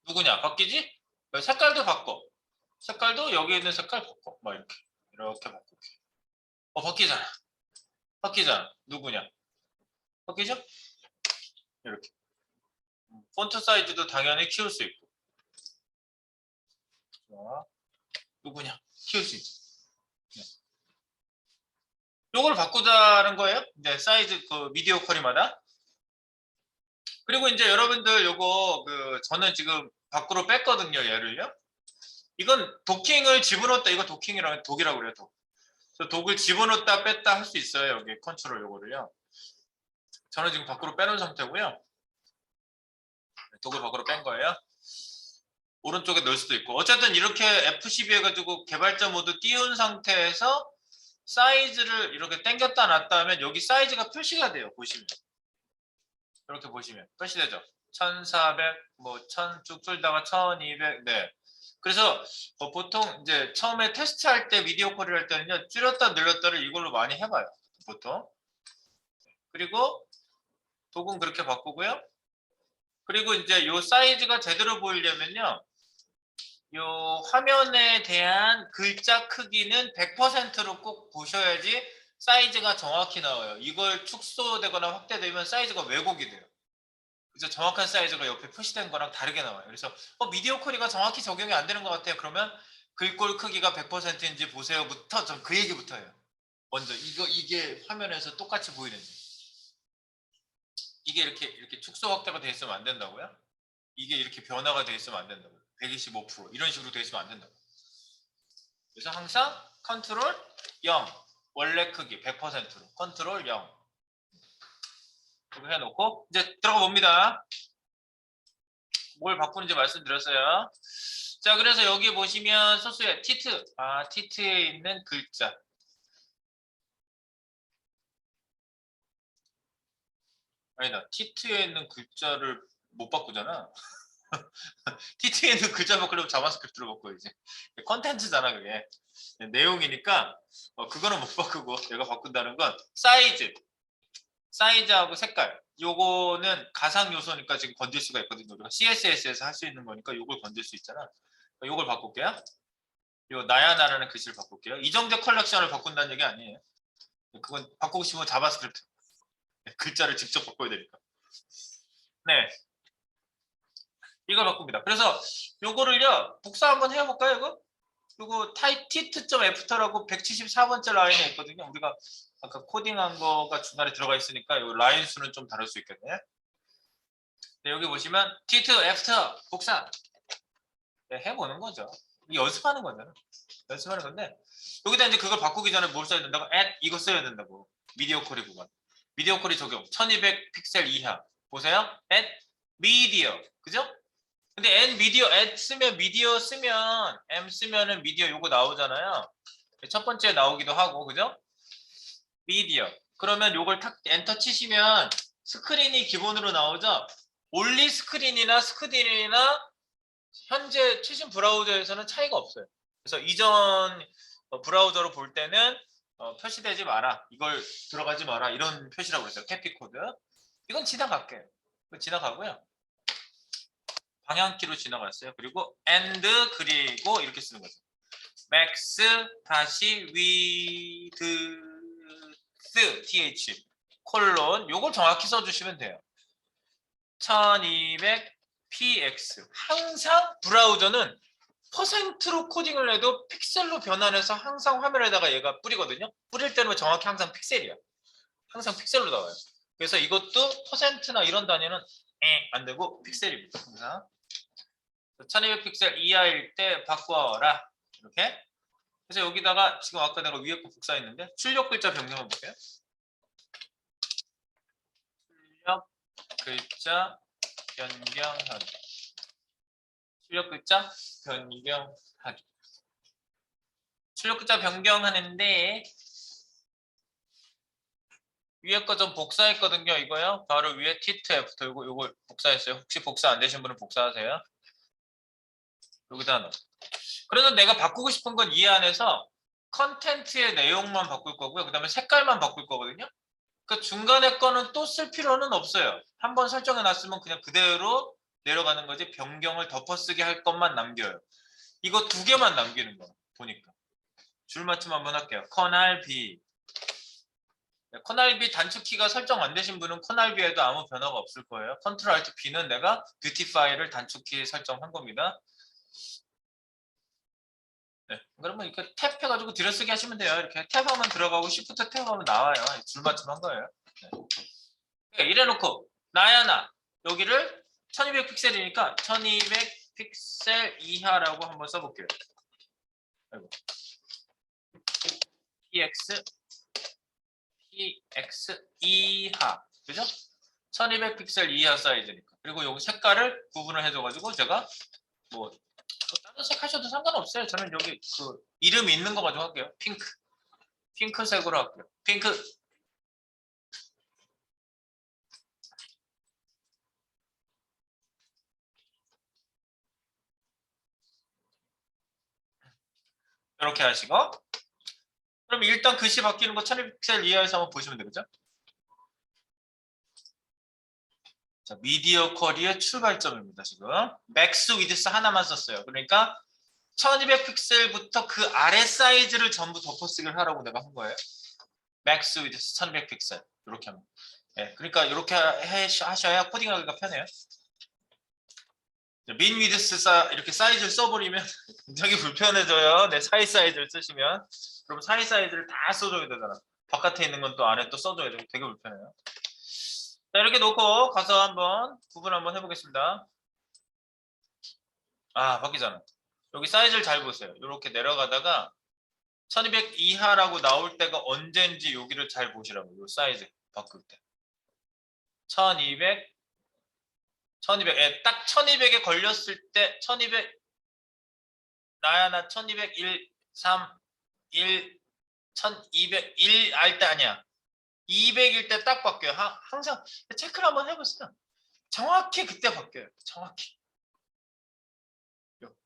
누구냐 바뀌지? 색깔도 바꿔. 색깔도 여기 있는 색깔 바꿔. 막 이렇게 바꿀게. 바뀌잖아. 바뀌잖아. 누구냐? 바뀌죠? 이렇게. 폰트 사이즈도 당연히 키울 수 있고. 자, 누구냐? 키울 수 있지. 네. 요걸 바꾸자는 거예요. 이제 사이즈 그 미디어 쿼리마다. 그리고 이제 여러분들 요거 저는 지금 밖으로 뺐거든요. 얘를요. 이건 도킹을 집어넣었다. 이거 도킹이라고 독이라고 그래요. 독. 그래서 독을 집어넣었다 뺐다 할 수 있어요. 여기 컨트롤 요거를요. 저는 지금 밖으로 빼놓은 상태고요. 독을 밖으로 뺀 거예요. 오른쪽에 넣을 수도 있고 어쨌든 이렇게 F12 해가지고 개발자 모드 띄운 상태에서 사이즈를 이렇게 당겼다 놨다 하면 여기 사이즈가 표시가 돼요. 보시면 이렇게 보시면 표시되죠. 1400 뭐 1000 쭉 줄다가 1200 네. 그래서 보통 이제 처음에 테스트할 때 미디어 쿼리를 할 때는요 줄였다 늘렸다를 이걸로 많이 해봐요. 보통. 그리고 독은 그렇게 바꾸고요. 그리고 이제 요 사이즈가 제대로 보이려면요. 요 화면에 대한 글자 크기는 100%로 꼭 보셔야지 사이즈가 정확히 나와요. 이걸 축소되거나 확대되면 사이즈가 왜곡이 돼요. 그래서 정확한 사이즈가 옆에 표시된 거랑 다르게 나와요. 그래서 미디어 쿼리가 정확히 적용이 안 되는 것 같아요. 그러면 글꼴 크기가 100%인지 보세요부터 좀 그 얘기부터 해요. 먼저 이게 화면에서 똑같이 보이는지. 이게 이렇게 축소 확대가 돼 있으면 안 된다고요? 이게 이렇게 변화가 돼 있으면 안 된다고. 125% 이런 식으로 돼 있으면 안 된다고. 그래서 항상 컨트롤 0 원래 크기 100%로 컨트롤 0 이렇게 해놓고 이제 들어가 봅니다. 뭘 바꾸는지 말씀드렸어요. 자, 그래서 여기 보시면 소스에 티트 티트에 있는 글자 아니다. 티트에 있는 글자를 못 바꾸잖아. 티트에 있는 글자 바꾸려면 자바스크립트로 바꿔야지. 컨텐츠잖아 그게. 내용이니까 그거는 못 바꾸고 내가 바꾼다는 건 사이즈하고 색깔 요거는 가상 요소니까 지금 건들 수가 있거든요. 우리가 CSS에서 할 수 있는 거니까 요걸 건들 수 있잖아. 요걸 바꿀게요. 요 나야나라는 글씨를 바꿀게요. 이정재 컬렉션을 바꾼다는 얘기 아니에요. 그건 바꾸고 싶으면 자바스크립트 글자를 직접 바꿔야 되니까. 네, 이걸 바꿉니다. 그래서 요거를요 복사 한번 해볼까요? 요거 titit.after라고 174번째 라인에 있거든요. 우리가 아까 코딩한 거가 중간에 들어가 있으니까 요 라인 수는 좀 다를 수 있겠네. 네, 여기 보시면 tit after 복사 네, 해보는 거죠. 연습하는 거잖아. 연습하는 건데 여기다 이제 그걸 바꾸기 전에 뭘 써야 된다고? at 이거 써야 된다고. 미디어 쿼리 구간. 미디어 쿼리 적용 1200 픽셀 이하. 보세요. at 미디어. 그죠? 근데 n 미디어 at 쓰면 미디어 쓰면 m 쓰면은 미디어 요거 나오잖아요. 첫 번째 나오기도 하고 그죠? 미디어. 그러면 요걸 탁 엔터 치시면 스크린이 기본으로 나오죠. 올리 스크린이나 스크린이나 현재 최신 브라우저에서는 차이가 없어요. 그래서 이전 브라우저로 볼 때는 표시되지 마라. 이걸 들어가지 마라. 이런 표시라고 그랬어요. 캐피 코드. 이건 지나갈게요. 지나가고요. 방향키로 지나갔어요. 그리고 and 그리고 이렇게 쓰는 거죠. max 다시 width th 콜론 요걸 정확히 써주시면 돼요. 1200 px 항상 브라우저는 퍼센트로 코딩을 해도 픽셀로 변환해서 항상 화면에다가 얘가 뿌리거든요. 뿌릴 때는 정확히 항상 픽셀이야. 항상 픽셀로 나와요. 그래서 이것도 퍼센트나 이런 단위는 안 되고 픽셀입니다. 항상 1200 픽셀 이하일 때 바꿔라. 이렇게. 그래서 여기다가 지금 아까 내가 위에 거 복사했는데 출력 글자 변경해 볼게요. 출력 글자 변경하기. 출력 글자 변경하기. 출력 글자 변경하는데 위에 거 좀 복사했거든요. 이거요. 바로 위에 T2F 들고 이걸 복사했어요. 혹시 복사 안 되신 분은 복사하세요. 여기다 넣어. 그래서 내가 바꾸고 싶은 건 이 안에서 컨텐츠의 내용만 바꿀 거고요. 그 다음에 색깔만 바꿀 거거든요. 그 중간에 거는 또 쓸 필요는 없어요. 한번 설정해 놨으면 그냥 그대로 내려가는 거지 변경을 덮어쓰기 할 것만 남겨요. 이거 두 개만 남기는 거야. 보니까. 줄 맞춤 한번 할게요. 커널 B. 커널 B 단축키가 설정 안 되신 분은 커널 B에도 아무 변화가 없을 거예요. 컨트롤 Alt B는 내가 뷰티 파일을 단축키 설정한 겁니다. 네, 그러면 이렇게 탭 해가지고 들여쓰기 하시면 돼요. 이렇게 탭하면 들어가고 Shift 탭하면 나와요. 줄 맞춤한 거예요. 네. 이래놓고 나야 나 여기를 1200 픽셀이니까 1200 픽셀 이하라고 한번 써볼게요. 아이고. px 이하 그죠? 1200 픽셀 이하 사이즈니까. 그리고 여기 색깔을 구분을 해줘가지고 제가 뭐 다른 색 하셔도 상관없어요. 저는 여기 그 이름 있는 거 가지고 할게요. 핑크색으로 할게요. 핑크. 이렇게 하시고 그럼 일단 글씨 바뀌는 거 1200 픽셀 이하에서 한번 보시면 되겠죠? 자, 미디어 쿼리의 출발점입니다. 지금 맥스 위드스 하나만 썼어요. 그러니까 1200 픽셀부터 그 아래 사이즈를 전부 덮어쓰기를 하라고 내가 한 거예요. 맥스 위드스 1200 픽셀 이렇게 하면. 네, 그러니까 이렇게 하셔야 코딩하기가 편해요. 민 위드스 이렇게 사이즈를 써버리면 굉장히 불편해져요. 내 사이 사이즈를 쓰시면. 그럼 사이 사이즈를 다 써줘야 되잖아. 바깥에 있는 건 또 안에 또 써줘야 되고 되게 불편해요. 자, 이렇게 놓고 가서 한번 구분 한번 해보겠습니다. 아, 바뀌잖아. 여기 사이즈를 잘 보세요. 이렇게 내려가다가 1200 이하라고 나올 때가 언제인지 여기를 잘 보시라고. 이 사이즈 바꿀 때. 1200, 1200, 예, 딱 1200에 걸렸을 때 1200, 나야 나 1201, 3, 1, 1201 알 때 아니야. 200일 때 딱 바뀌어요. 항상 체크를 한번 해보세요. 정확히 그때 바뀌어요. 정확히.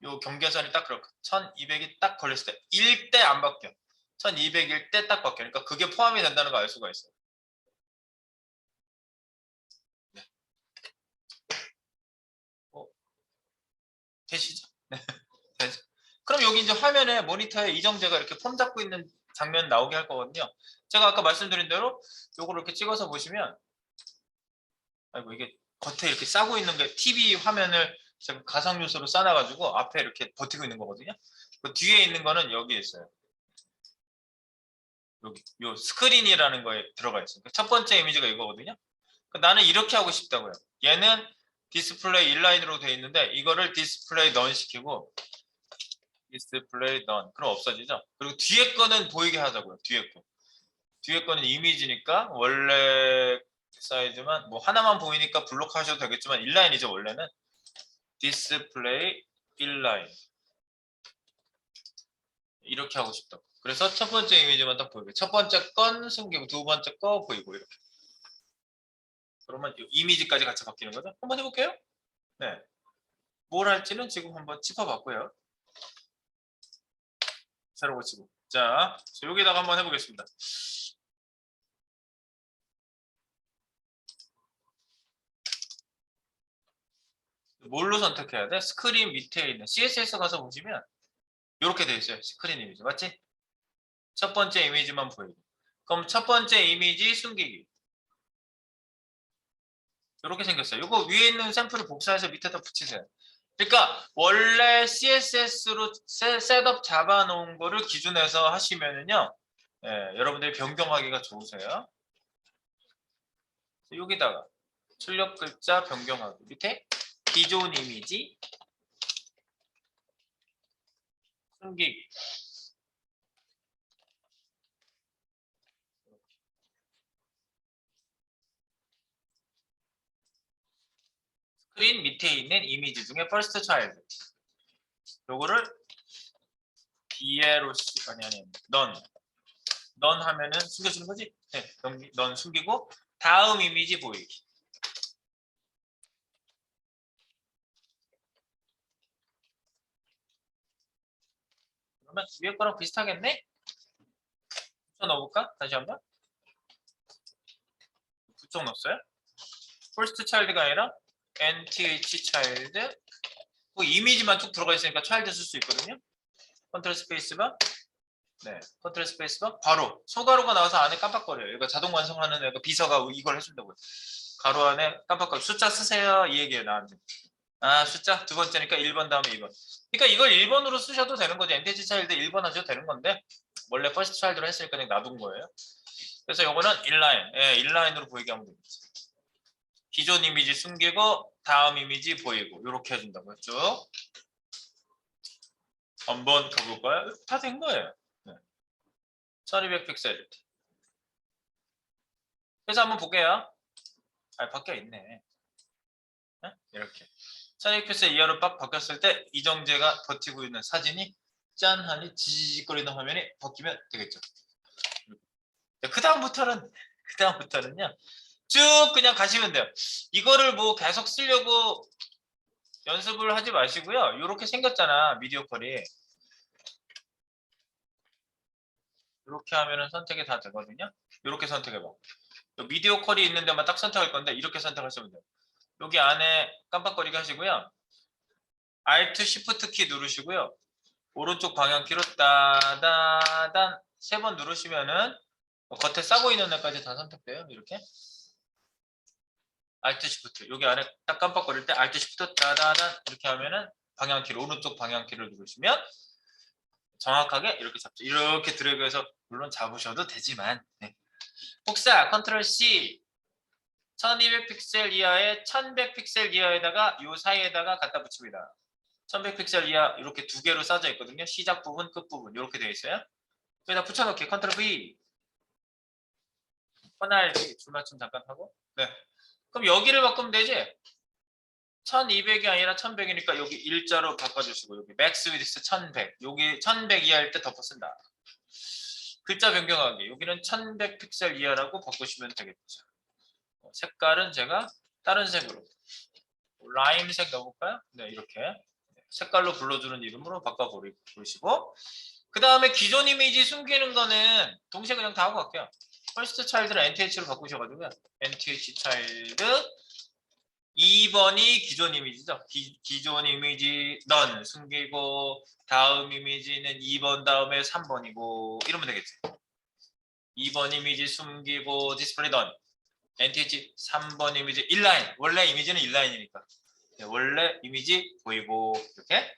요 경계선이 딱 그렇고 1200이 딱 걸렸을 때 1 때 안 바뀌어. 1200일 때 딱 바뀌어. 그러니까 그게 포함이 된다는 거 알 수가 있어요. 네. 되시죠? 네. 되죠. 그럼 여기 이제 화면에 모니터에 이정재가 이렇게 폼 잡고 있는 장면 나오게 할 거거든요. 제가 아까 말씀드린 대로 요거를 이렇게 찍어서 보시면 아이고 이게 겉에 이렇게 싸고 있는 게 TV 화면을 제가 가상 요소로 싸놔가지고 앞에 이렇게 버티고 있는 거거든요. 그 뒤에 있는 거는 여기 있어요. 여기 요 스크린이라는 거에 들어가 있어요. 첫 번째 이미지가 이거거든요. 나는 이렇게 하고 싶다고요. 얘는 디스플레이 인라인으로 되어 있는데 이거를 디스플레이 넌 시키고 디스플레이 넌 그럼 없어지죠. 그리고 뒤에 거는 보이게 하자고요. 뒤에 거. 뒤에 거는 이미지니까 원래 사이즈만 뭐 하나만 보이니까 블록하셔도 되겠지만 인라인이죠. 원래는 디스플레이 인라인 이렇게 하고 싶다고. 그래서 첫 번째 이미지만 딱 보이고 첫 번째 건 숨기고 두 번째 거 보이고 이렇게. 그러면 이미지까지 같이 바뀌는 거죠. 한번 해볼게요. 네. 뭘 할지는 지금 한번 짚어봤고요. 새로 고치고. 자, 여기다가 한번 해보겠습니다. 뭘로 선택해야 돼? 스크린 밑에 있는 CSS 가서 보시면 이렇게 되어 있어요. 스크린 이미지. 맞지? 첫 번째 이미지만 보이고. 그럼 첫 번째 이미지 숨기기. 이렇게 생겼어요. 이거 위에 있는 샘플을 복사해서 밑에다 붙이세요. 그러니까 원래 CSS로 셋업 잡아놓은 거를 기준해서 하시면은요, 예, 여러분들이 변경하기가 좋으세요. 여기다가 출력 글자 변경하기 밑에 기존 이미지 숨기기. 스크린 밑에 있는 이미지 중에 first child. 요거를 비에로 아니 넌 하면은 숨겨주는 거지? 네, 넌 숨기고 다음 이미지 보이기. 그러면 위에 거랑 비슷하겠네? 붙여 넣어볼까? 다시 한번. 붙여 넣었어요? first child가 아니라 nth child. 그 이미지만 쭉 들어가 있으니까 child 쓸 수 있거든요. 컨트롤 스페이스바. 네, 컨트롤 스페이스바. 바로 소가로가 나와서 안에 깜빡거려요. 이거 자동 완성하는 애가 비서가 이걸 해준다고요. 가로 안에 깜빡거려. 숫자 쓰세요. 이 얘기예요, 나한테. 아, 숫자 두 번째니까 1번 다음에 2번. 그러니까 이걸 1번으로 쓰셔도 되는 거죠. 엔티티 차일드 1번 하셔도 되는 건데 원래 퍼스트 차일드로 했으니까 그냥 놔둔 거예요. 그래서 요거는 인라인, 예, 인라인으로 보이게 하면 됩니다. 기존 이미지 숨기고 다음 이미지 보이고 이렇게 해준다고요. 쭉 한번 가볼까요? 다 된 거예요. 네. 1200 픽셀. 그래서 한번 볼게요. 아, 바뀌어 있네. 네? 이렇게 1200 픽셀 이하로 빡 바뀌었을 때 이정재가 버티고 있는 사진이 짠 하니 지지직거리는 화면이 바뀌면 되겠죠. 그 다음부터는요 쭉 그냥 가시면 돼요. 이거를 뭐 계속 쓰려고 연습을 하지 마시고요. 이렇게 생겼잖아, 미디어 컬이. 이렇게 하면은 선택이 다 되거든요. 이렇게 선택해봐. 미디어 컬이 있는 데만 딱 선택할 건데 이렇게 선택하시면 돼요. 여기 안에 깜빡거리게 하시고요. Alt Shift 키 누르시고요. 오른쪽 방향키로 따다단 3번 누르시면은 겉에 싸고 있는 애까지 다 선택돼요. 이렇게. Alt Shift. 여기 안에 딱 깜빡거릴 때 Alt Shift 따다단 이렇게 하면은 방향키를 오른쪽 방향키를 누르시면 정확하게 이렇게 잡죠. 이렇게 드래그해서 물론 잡으셔도 되지만 네. 복사 컨트롤 C 1200 픽셀 이하에 1100 픽셀 이하에다가 요 사이에다가 갖다 붙입니다. 1100 픽셀 이하 이렇게 두 개로 싸져 있거든요. 시작 부분, 끝 부분 이렇게 되어 있어요. 여기다 붙여넣기 컨트롤 V 퍼날기 줄맞춤 잠깐 하고 네. 그럼 여기를 바꾸면 되지? 1200이 아니라 1100이니까 여기 일자로 바꿔주시고 여기 맥스 위드스 1100 여기 1100 이하일 때 덮어 쓴다. 글자 변경하기 여기는 1100 픽셀 이하라고 바꾸시면 되겠죠. 색깔은 제가 다른 색으로 라임색 넣어볼까요? 네 이렇게 색깔로 불러주는 이름으로 바꿔보시고 그 다음에 기존 이미지 숨기는 거는 동시에 그냥 다 하고 갈게요. 퍼스트 차일드를 NTH로 바꾸셔가지고요. NTH 차일드 2번이 기존 이미지죠. 기존 이미지 넌 숨기고 다음 이미지는 2번 다음에 3번이고 이러면 되겠지. 2번 이미지 숨기고 디스플레이 넌 NTH 3번 이미지 인라인 원래 이미지는 인라인이니까 네, 원래 이미지 보이고 이렇게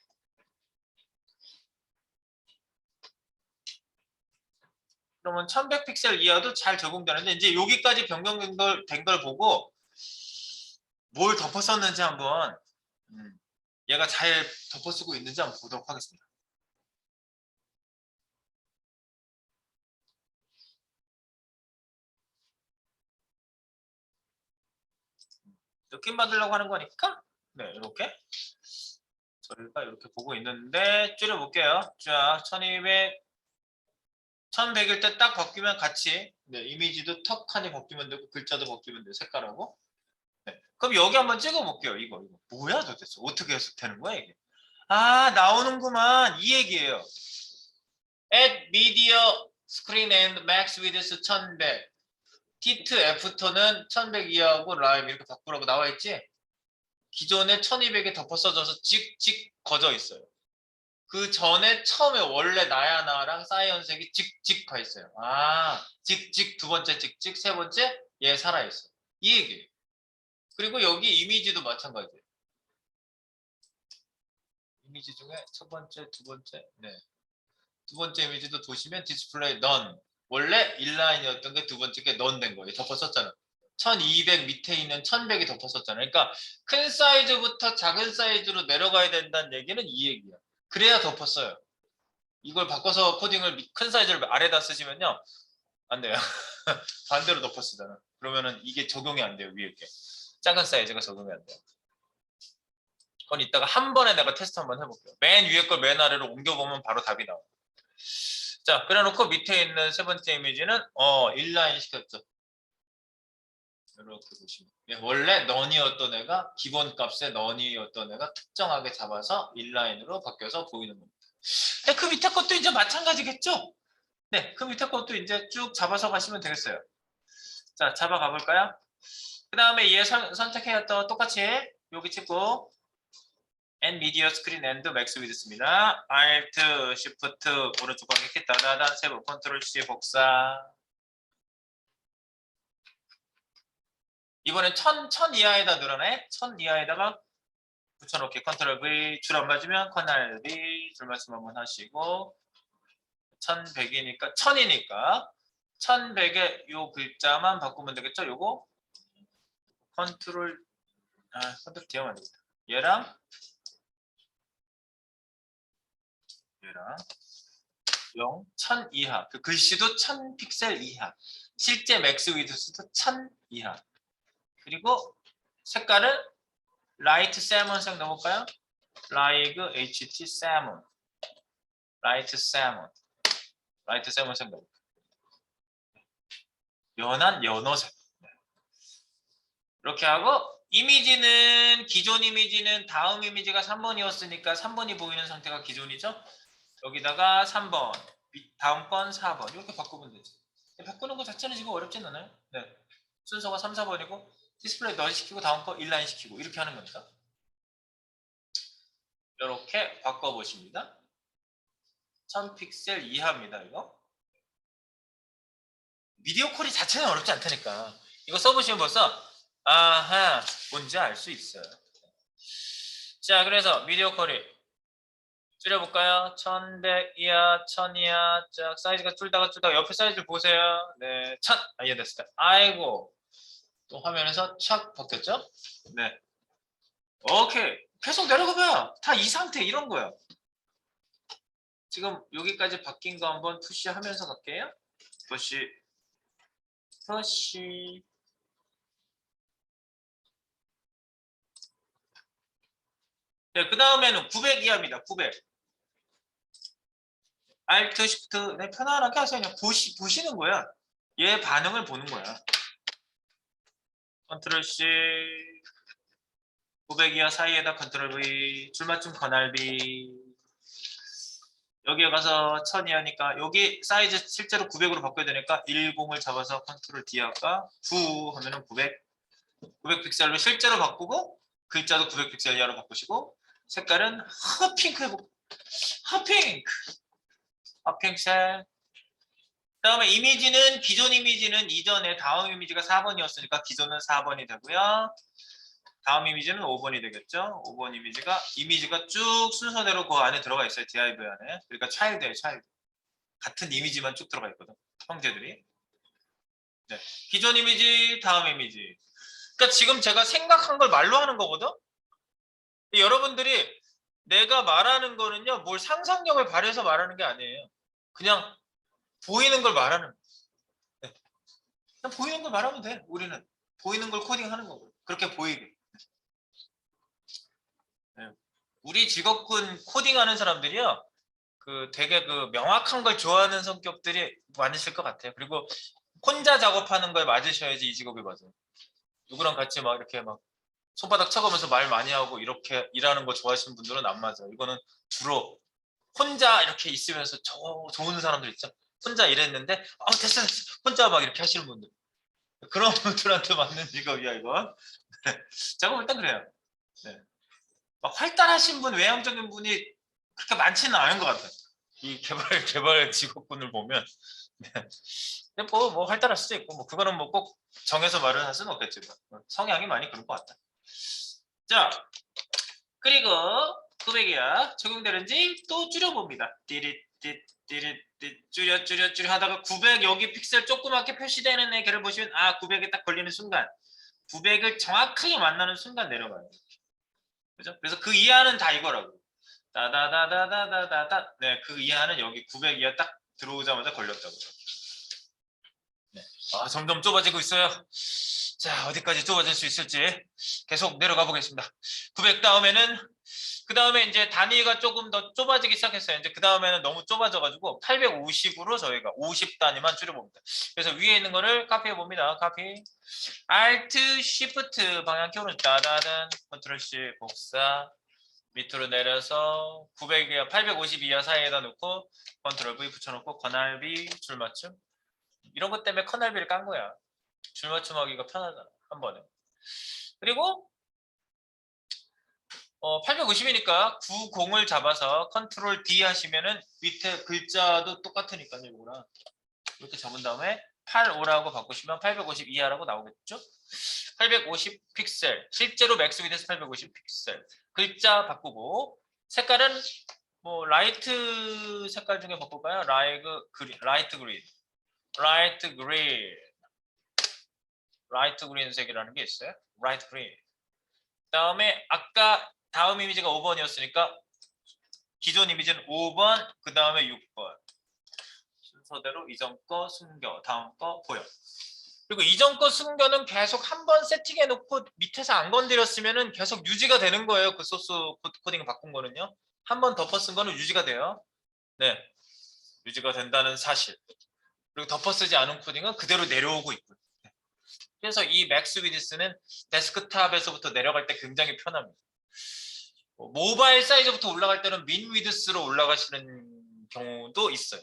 그러면 1100 픽셀 이하도 잘 적용되는데 이제 여기까지 변경된 걸 보고 뭘 덮었었는지 한번 얘가 잘 덮어쓰고 있는지 한번 보도록 하겠습니다. 느낌 받으려고 하는 거니까 네 이렇게 저희가 이렇게 보고 있는데 줄여볼게요. 자 1200 1100일 때 딱 바뀌면 같이 네, 이미지도 턱하니 바뀌면 되고 글자도 바뀌면 돼요. 색깔하고 네. 그럼 여기 한번 찍어볼게요. 이거 뭐야 도대체 어떻게 해석되는 거야 이게 아 나오는구만 이 얘기예요. Add media screen and max width 1100 T2 애프터는 1100 이하고 라임 이렇게 바꾸라고 나와 있지 기존에 1200에 덮어 써져서 찍찍 거져 있어요. 그 전에 처음에 원래 나야 나랑 사이언색이 찍찍 가 있어요. 아, 찍찍 두 번째 찍찍 세 번째 얘 살아 있어. 이 얘기예요. 그리고 여기 이미지도 마찬가지예요. 이미지 중에 첫 번째, 두 번째, 네. 두 번째 이미지도 보시면 디스플레이 none. 원래 인라인이었던 게 두 번째 게 none 된 거예요. 덮었었잖아. 1200 밑에 있는 1100이 덮었었잖아. 그러니까 큰 사이즈부터 작은 사이즈로 내려가야 된다는 얘기는 이 얘기야. 그래야 덮었어요. 이걸 바꿔서 코딩을 큰 사이즈를 아래다 쓰시면요. 안 돼요. 반대로 덮어 쓰잖아. 그러면은 이게 적용이 안 돼요. 위에 게. 작은 사이즈가 적용이 안 돼요. 그건 이따가 한 번에 내가 테스트 한번 해볼게요. 맨 위에 걸 맨 아래로 옮겨보면 바로 답이 나와요. 자, 그래놓고 밑에 있는 세 번째 이미지는 인라인 시켰죠. 이렇게 보시면 원래 넌이었던 애가 기본 값의 넌이었던 애가 특정하게 잡아서 인라인으로 바뀌어서 보이는 겁니다. 네, 그 밑에 것도 이제 마찬가지겠죠? 네, 그 밑에 것도 이제 쭉 잡아서 가시면 되겠어요. 자, 잡아가 볼까요? 그 다음에 얘 선택해야 또 똑같이 여기 찍고 and media screen and max width입니다. Alt, Shift, 오른쪽 방향키 따다단 세번 컨트롤 C 복사. 이번엔 1000 이하에다 늘어내. 1000 이하에다가 붙여놓기. 컨트롤 V. 줄 안 맞으면 컨트롤 V. 줄 말씀 한번 하시고 1100이니까 1000이니까 1100에 요 글자만 바꾸면 되겠죠? 요거 컨트롤 D하면 안 되겠다. 얘랑 0, 1000 이하. 그 글씨도 1000 픽셀 이하. 실제 맥스 위드스도 1000 이하. 그리고 색깔은 라이트 세몬색 넣어볼까요? 라이그 HT 세몬. 라이트 세몬. 라이트 세몬색 넣어볼까요? 연한 연어색. 이렇게 하고 이미지는 기존 이미지는 다음 이미지가 3번이었으니까 3번이 보이는 상태가 기존이죠. 여기다가 3번, 다음 건 4번 이렇게 바꾸면 되죠. 바꾸는 거 자체는 지금 어렵진 않아요. 네. 순서가 3, 4번이고 디스플레이 널 시키고 다음 거 인라인 시키고 이렇게 하는 겁니다. 이렇게 바꿔보십니다. 1000픽셀 이하입니다. 이거. 비디오 콜이 자체는 어렵지 않다니까. 이거 써보시면 벌써 아하 뭔지 알 수 있어요. 자, 그래서 비디오 콜이 줄여볼까요? 1100 이하, 1000 이하. 자, 사이즈가 줄다가 옆에 사이즈를 보세요. 네, 1000. 예, 됐습니다. 아이고. 또 화면에서 착 바뀌었죠? 네. 오케이. 계속 내려가봐요. 다 이 상태 이런 거예요. 지금 여기까지 바뀐 거 한번 푸시하면서 갈게요. 푸시. 네, 그 다음에는 900 이하입니다. 900. Alt, Shift. 네, 편안하게 하세요. 그냥 보시는 거야. 얘 반응을 보는 거야. 컨트롤 C. 900 이하 사이에다 컨트롤 V. 줄맞춤 커널비. 여기에 가서 1000 이하니까 여기 사이즈 실제로 900으로 바꿔야 되니까 10을 잡아서 컨트롤 D 할까? 9 하면은 900 픽셀로 실제로 바꾸고 글자도 900 픽셀 이하로 바꾸시고 색깔은 핫핑크 해보고 핫핑크색. 그다음에 이미지는 기존 이미지는 이전에 다음 이미지가 4번이었으니까 기존은 4번이 되고요. 다음 이미지는 5번이 되겠죠. 5번 이미지가 쭉 순서대로 그 안에 들어가 있어요. div 안에. 그러니까 차일드예요. 차일드. 같은 이미지만 쭉 들어가 있거든. 형제들이. 네. 기존 이미지, 다음 이미지. 그러니까 지금 제가 생각한 걸 말로 하는 거거든. 여러분들이 내가 말하는 거는요. 뭘 상상력을 발휘해서 말하는 게 아니에요. 그냥 보이는 걸 말하는 거예요. 네. 그냥 보이는 걸 말하면 돼. 우리는. 보이는 걸 코딩하는 거고. 그렇게 보이게. 네. 우리 직업군 코딩하는 사람들이요. 되게 명확한 걸 좋아하는 성격들이 많으실 것 같아요. 그리고 혼자 작업하는 걸 맞으셔야지 이 직업이 맞아요. 누구랑 같이 막 이렇게 막 손바닥 쳐가면서 말 많이 하고 이렇게 일하는 거 좋아하시는 분들은 안 맞아요. 이거는 주로 혼자 이렇게 있으면서 좋은 사람들 있죠. 혼자 일했는데 됐어. 혼자 막 이렇게 하시는 분들. 그런 분들한테 맞는 직업이야 이거. 작업 일단 그래요. 네. 막 활달하신 분, 외향적인 분이 그렇게 많지는 않은 것 같아요. 이 개발 직업군을 보면. 네. 근데 뭐 활달할 수도 있고 뭐 그거는 뭐 꼭 정해서 말을 할 수는 없겠지만 성향이 많이 그런 것 같다. 자, 그리고 900이야 적용되는지 또 줄여봅니다. 띠릿띠릿띠릿 줄여 하다가 900 여기 픽셀 조그맣게 표시되는 애를 보시면 900에 딱 걸리는 순간 900을 정확하게 만나는 순간 내려가요. 그죠? 그래서 그 이하는 다 이거라고. 다다다다다다다. 네, 그 이하는 여기 900 이하 딱 들어오자마자 걸렸다고. 네. 점점 좁아지고 있어요. 자, 어디까지 좁아질 수 있을지 계속 내려가 보겠습니다. 900 다음에는 그 다음에 이제 단위가 조금 더 좁아지기 시작했어요. 이제 그 다음에는 너무 좁아져가지고 850으로 저희가 50 단위만 줄여봅니다. 그래서 위에 있는 거를 카피해 봅니다. 카피. Alt Shift 방향키로는 따다단 컨트롤 C 복사 밑으로 내려서 900이야 852야 사이에다 놓고 컨트롤 V 붙여놓고 커널비 줄맞춤 이런 것 때문에 커널비를 깐 거야. 줄맞춤 하기가 편하잖아 한 번에. 그리고 850이니까 90을 잡아서 컨트롤 D 하시면은 밑에 글자도 똑같으니까요. 이거랑 이렇게 잡은 다음에 85라고 바꾸시면 850 이하라고 나오겠죠? 850 픽셀 실제로 맥스 위드스 850 픽셀 글자 바꾸고 색깔은 뭐 라이트 색깔 중에 바꿀까요? 라이트 그린 색이라는 게 있어요. 라이트 그린. 그다음에 아까 다음 이미지가 5번이었으니까 기존 이미지는 5번 그 다음에 6번 순서대로 이전 거 숨겨 다음 거 보여. 그리고 이전 거 숨겨는 계속 한 번 세팅해 놓고 밑에서 안 건드렸으면은 계속 유지가 되는 거예요. 그 소스 코딩 바꾼 거는요. 한 번 덮어 쓴 거는 유지가 돼요. 네, 유지가 된다는 사실. 그리고 덮어 쓰지 않은 코딩은 그대로 내려오고 있고요. 그래서 이 맥스 위드스는 데스크탑에서부터 내려갈 때 굉장히 편합니다. 모바일 사이즈부터 올라갈 때는 민 위드스로 올라가시는 경우도 있어요.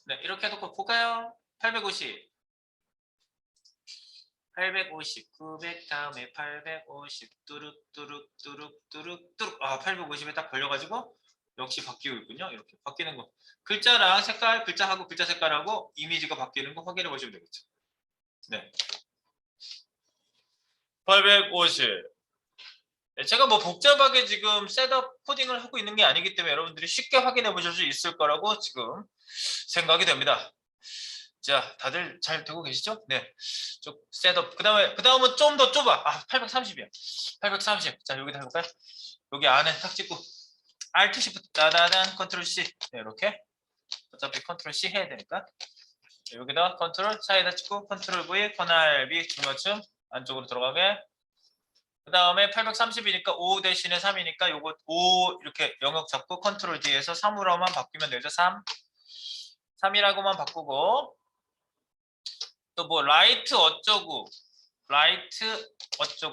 네, 이렇게 해놓고 볼까요? 850, 900 다음에 850 뚜룩 850에 딱 걸려가지고 역시 바뀌고 있군요. 이렇게 바뀌는 거 글자랑 색깔, 글자하고 글자 색깔하고 이미지가 바뀌는 거 확인해 보시면 되겠죠. 네, 850 제가 뭐 복잡하게 지금 셋업 코딩을 하고 있는 게 아니기 때문에 여러분들이 쉽게 확인해 보실 수 있을 거라고 지금 생각이 됩니다. 자, 다들 잘 되고 계시죠? 네. 좀 셋업. 그다음은 좀 더 좁아. 830이야. 830. 자, 여기다 해볼까요? 여기 안에 탁 찍고 Alt Shift 따다단 컨트롤 C. 네, 이렇게. 어차피 컨트롤 C 해야 되니까. 자, 여기다 컨트롤 사이에다 찍고 컨트롤 V 커널 B 중맞춤 안쪽으로 들어가게. 그다음에 830이니까 5 대신에 3이니까 요거 5 이렇게 영역 잡고 컨트롤 D에서 3으로만 바뀌면 되죠. 3이라고만 바꾸고 또 뭐 라이트 어쩌고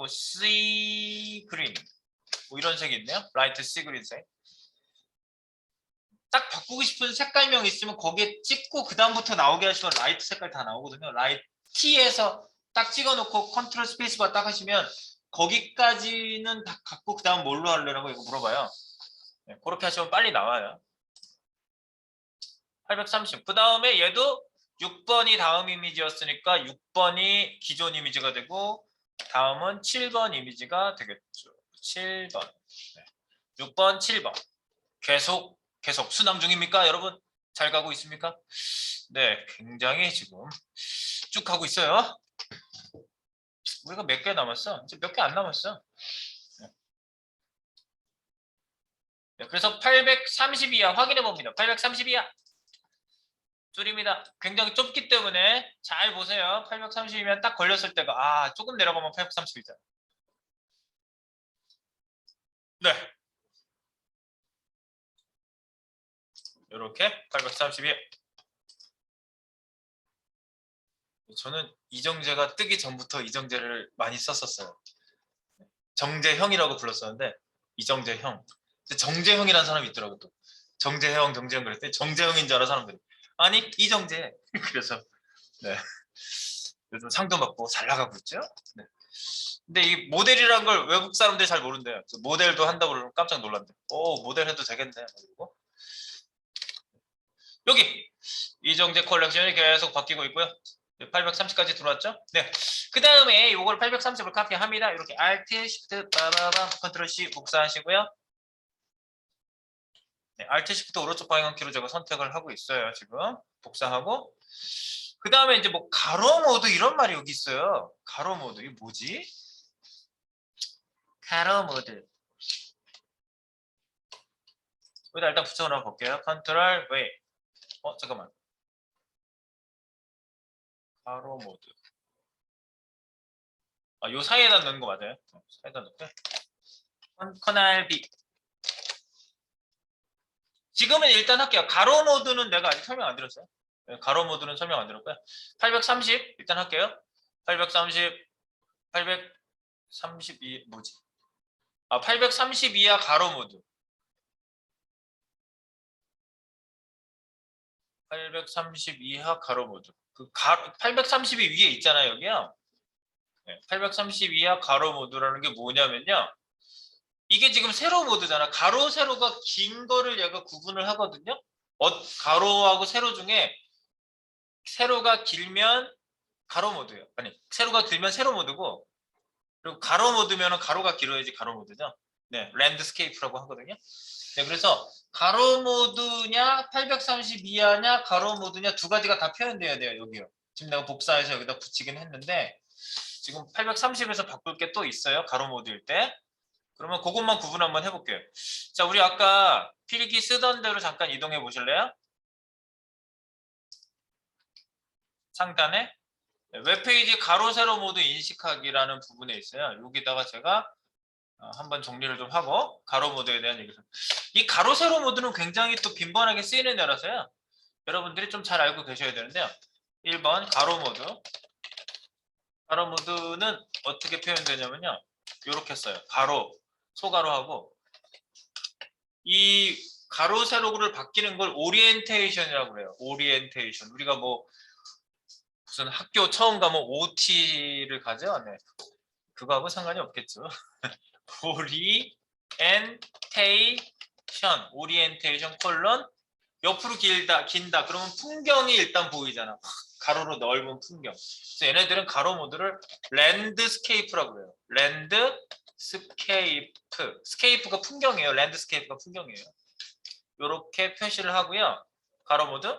C 그린 뭐 이런 색이 있네요. 라이트 C 그린 색. 딱 바꾸고 싶은 색깔명 있으면 거기에 찍고 그 다음부터 나오게 하시면 라이트 색깔 다 나오거든요. 라이트 T에서 딱 찍어놓고 컨트롤 스페이스바 딱 하시면 거기까지는 다 갖고 그 다음 뭘로 할래라고 이거 물어봐요. 네, 그렇게 하시면 빨리 나와요. 830. 그 다음에 얘도 6번이 다음 이미지였으니까 6번이 기존 이미지가 되고 다음은 7번 이미지가 되겠죠. 7번. 네. 6번, 7번. 계속 순항 중입니까? 여러분 잘 가고 있습니까? 네, 굉장히 지금 쭉 가고 있어요. 우리가 몇 개 남았어? 이제 몇 개 안 남았어. 네, 그래서 832야 확인해 봅니다. 832야. 줄입니다. 굉장히 좁기 때문에 잘 보세요. 830이면 딱 걸렸을 때가 조금 내려가면 830이잖아. 네. 이렇게 832. 저는 이정재가 뜨기 전부터 이정재를 많이 썼었어요. 정재형이라고 불렀었는데 이정재형. 정재형이라는 사람이 있더라고 또. 정재형 그랬더니 정재형인 줄 알아 사람들이. 아니 이정재. 그래서 네. 요즘 상도 받고 잘 나가고 있죠. 네. 근데 이 모델이란 걸 외국 사람들이 잘 모른대요. 그래서 모델도 한다고 그러면 깜짝 놀란대. 오, 모델 해도 되겠네. 그리고 여기 이정재 컬렉션이 계속 바뀌고 있고요. 830까지 들어왔죠? 네. 그 다음에 이걸 830을 카피합니다. 이렇게 Alt, Shift, 빠바밤, Ctrl C 복사하시고요. 네, Alt, Shift 오른쪽 방향키로 제가 선택을 하고 있어요. 지금 복사하고. 그 다음에 이제 뭐 가로 모드 이런 말이 여기 있어요. 가로 모드 이게 뭐지? 가로 모드. 여기다 일단 붙여넣어 볼게요. Ctrl V. 잠깐만. 가로 모드. 요 사이에다 넣는 거 맞아요? 사이에다 넣고. Ctrl B. 지금은 일단 할게요. 가로 모드는 내가 아직 설명 안 드렸어요. 네, 가로 모드는 설명 안 드렸고요. 830 일단 할게요. 830, 832 뭐지? 832야 가로 모드. 832하 가로 모드. 832 위에 있잖아요, 여기요. 네, 832하 가로 모드라는 게 뭐냐면요. 이게 지금 세로 모드잖아. 가로, 세로가 긴 거를 얘가 구분을 하거든요. 가로하고 세로 중에 세로가 길면 가로 모드예요. 아니, 세로가 길면 세로 모드고, 그리고 가로 모드면 가로가 길어야지 가로 모드죠. 네, 랜드스케이프라고 하거든요. 네, 그래서 가로 모드냐, 832하냐, 가로 모드냐 두 가지가 다 표현돼야 돼요, 여기요. 지금 내가 복사해서 여기다 붙이긴 했는데, 지금 830에서 바꿀 게 또 있어요, 가로 모드일 때. 그러면 그것만 구분 한번 해볼게요. 자, 우리 아까 필기 쓰던 대로 잠깐 이동해 보실래요? 상단에 웹페이지 가로 세로 모드 인식하기라는 부분에 있어요. 여기다가 제가 한번 정리를 좀 하고 가로 모드에 대한 얘기를. 이 가로 세로 모드는 굉장히 또 빈번하게 쓰이는 애라서요. 여러분들이 좀 잘 알고 계셔야 되는데요. 1번 가로 모드. 가로 모드는 어떻게 표현되냐면요. 이렇게 써요. 가로, 소가로하고 이 가로 세로를 바뀌는 걸 오리엔테이션이라고 그래요. 오리엔테이션. 우리가 뭐 무슨 학교 처음 가면 OT를 가죠. 네. 그거하고 상관이 없겠죠. 오리엔테이션 콜론 옆으로 긴다. 그러면 풍경이 일단 보이잖아. 가로로 넓은 풍경. 그래서 얘네들은 가로 모드를 랜드스케이프라고 그래요. 랜드스케이프. 스케이프가 풍경이에요. 랜드스케이프가 풍경이에요. 이렇게 표시를 하고요. 가로 모드.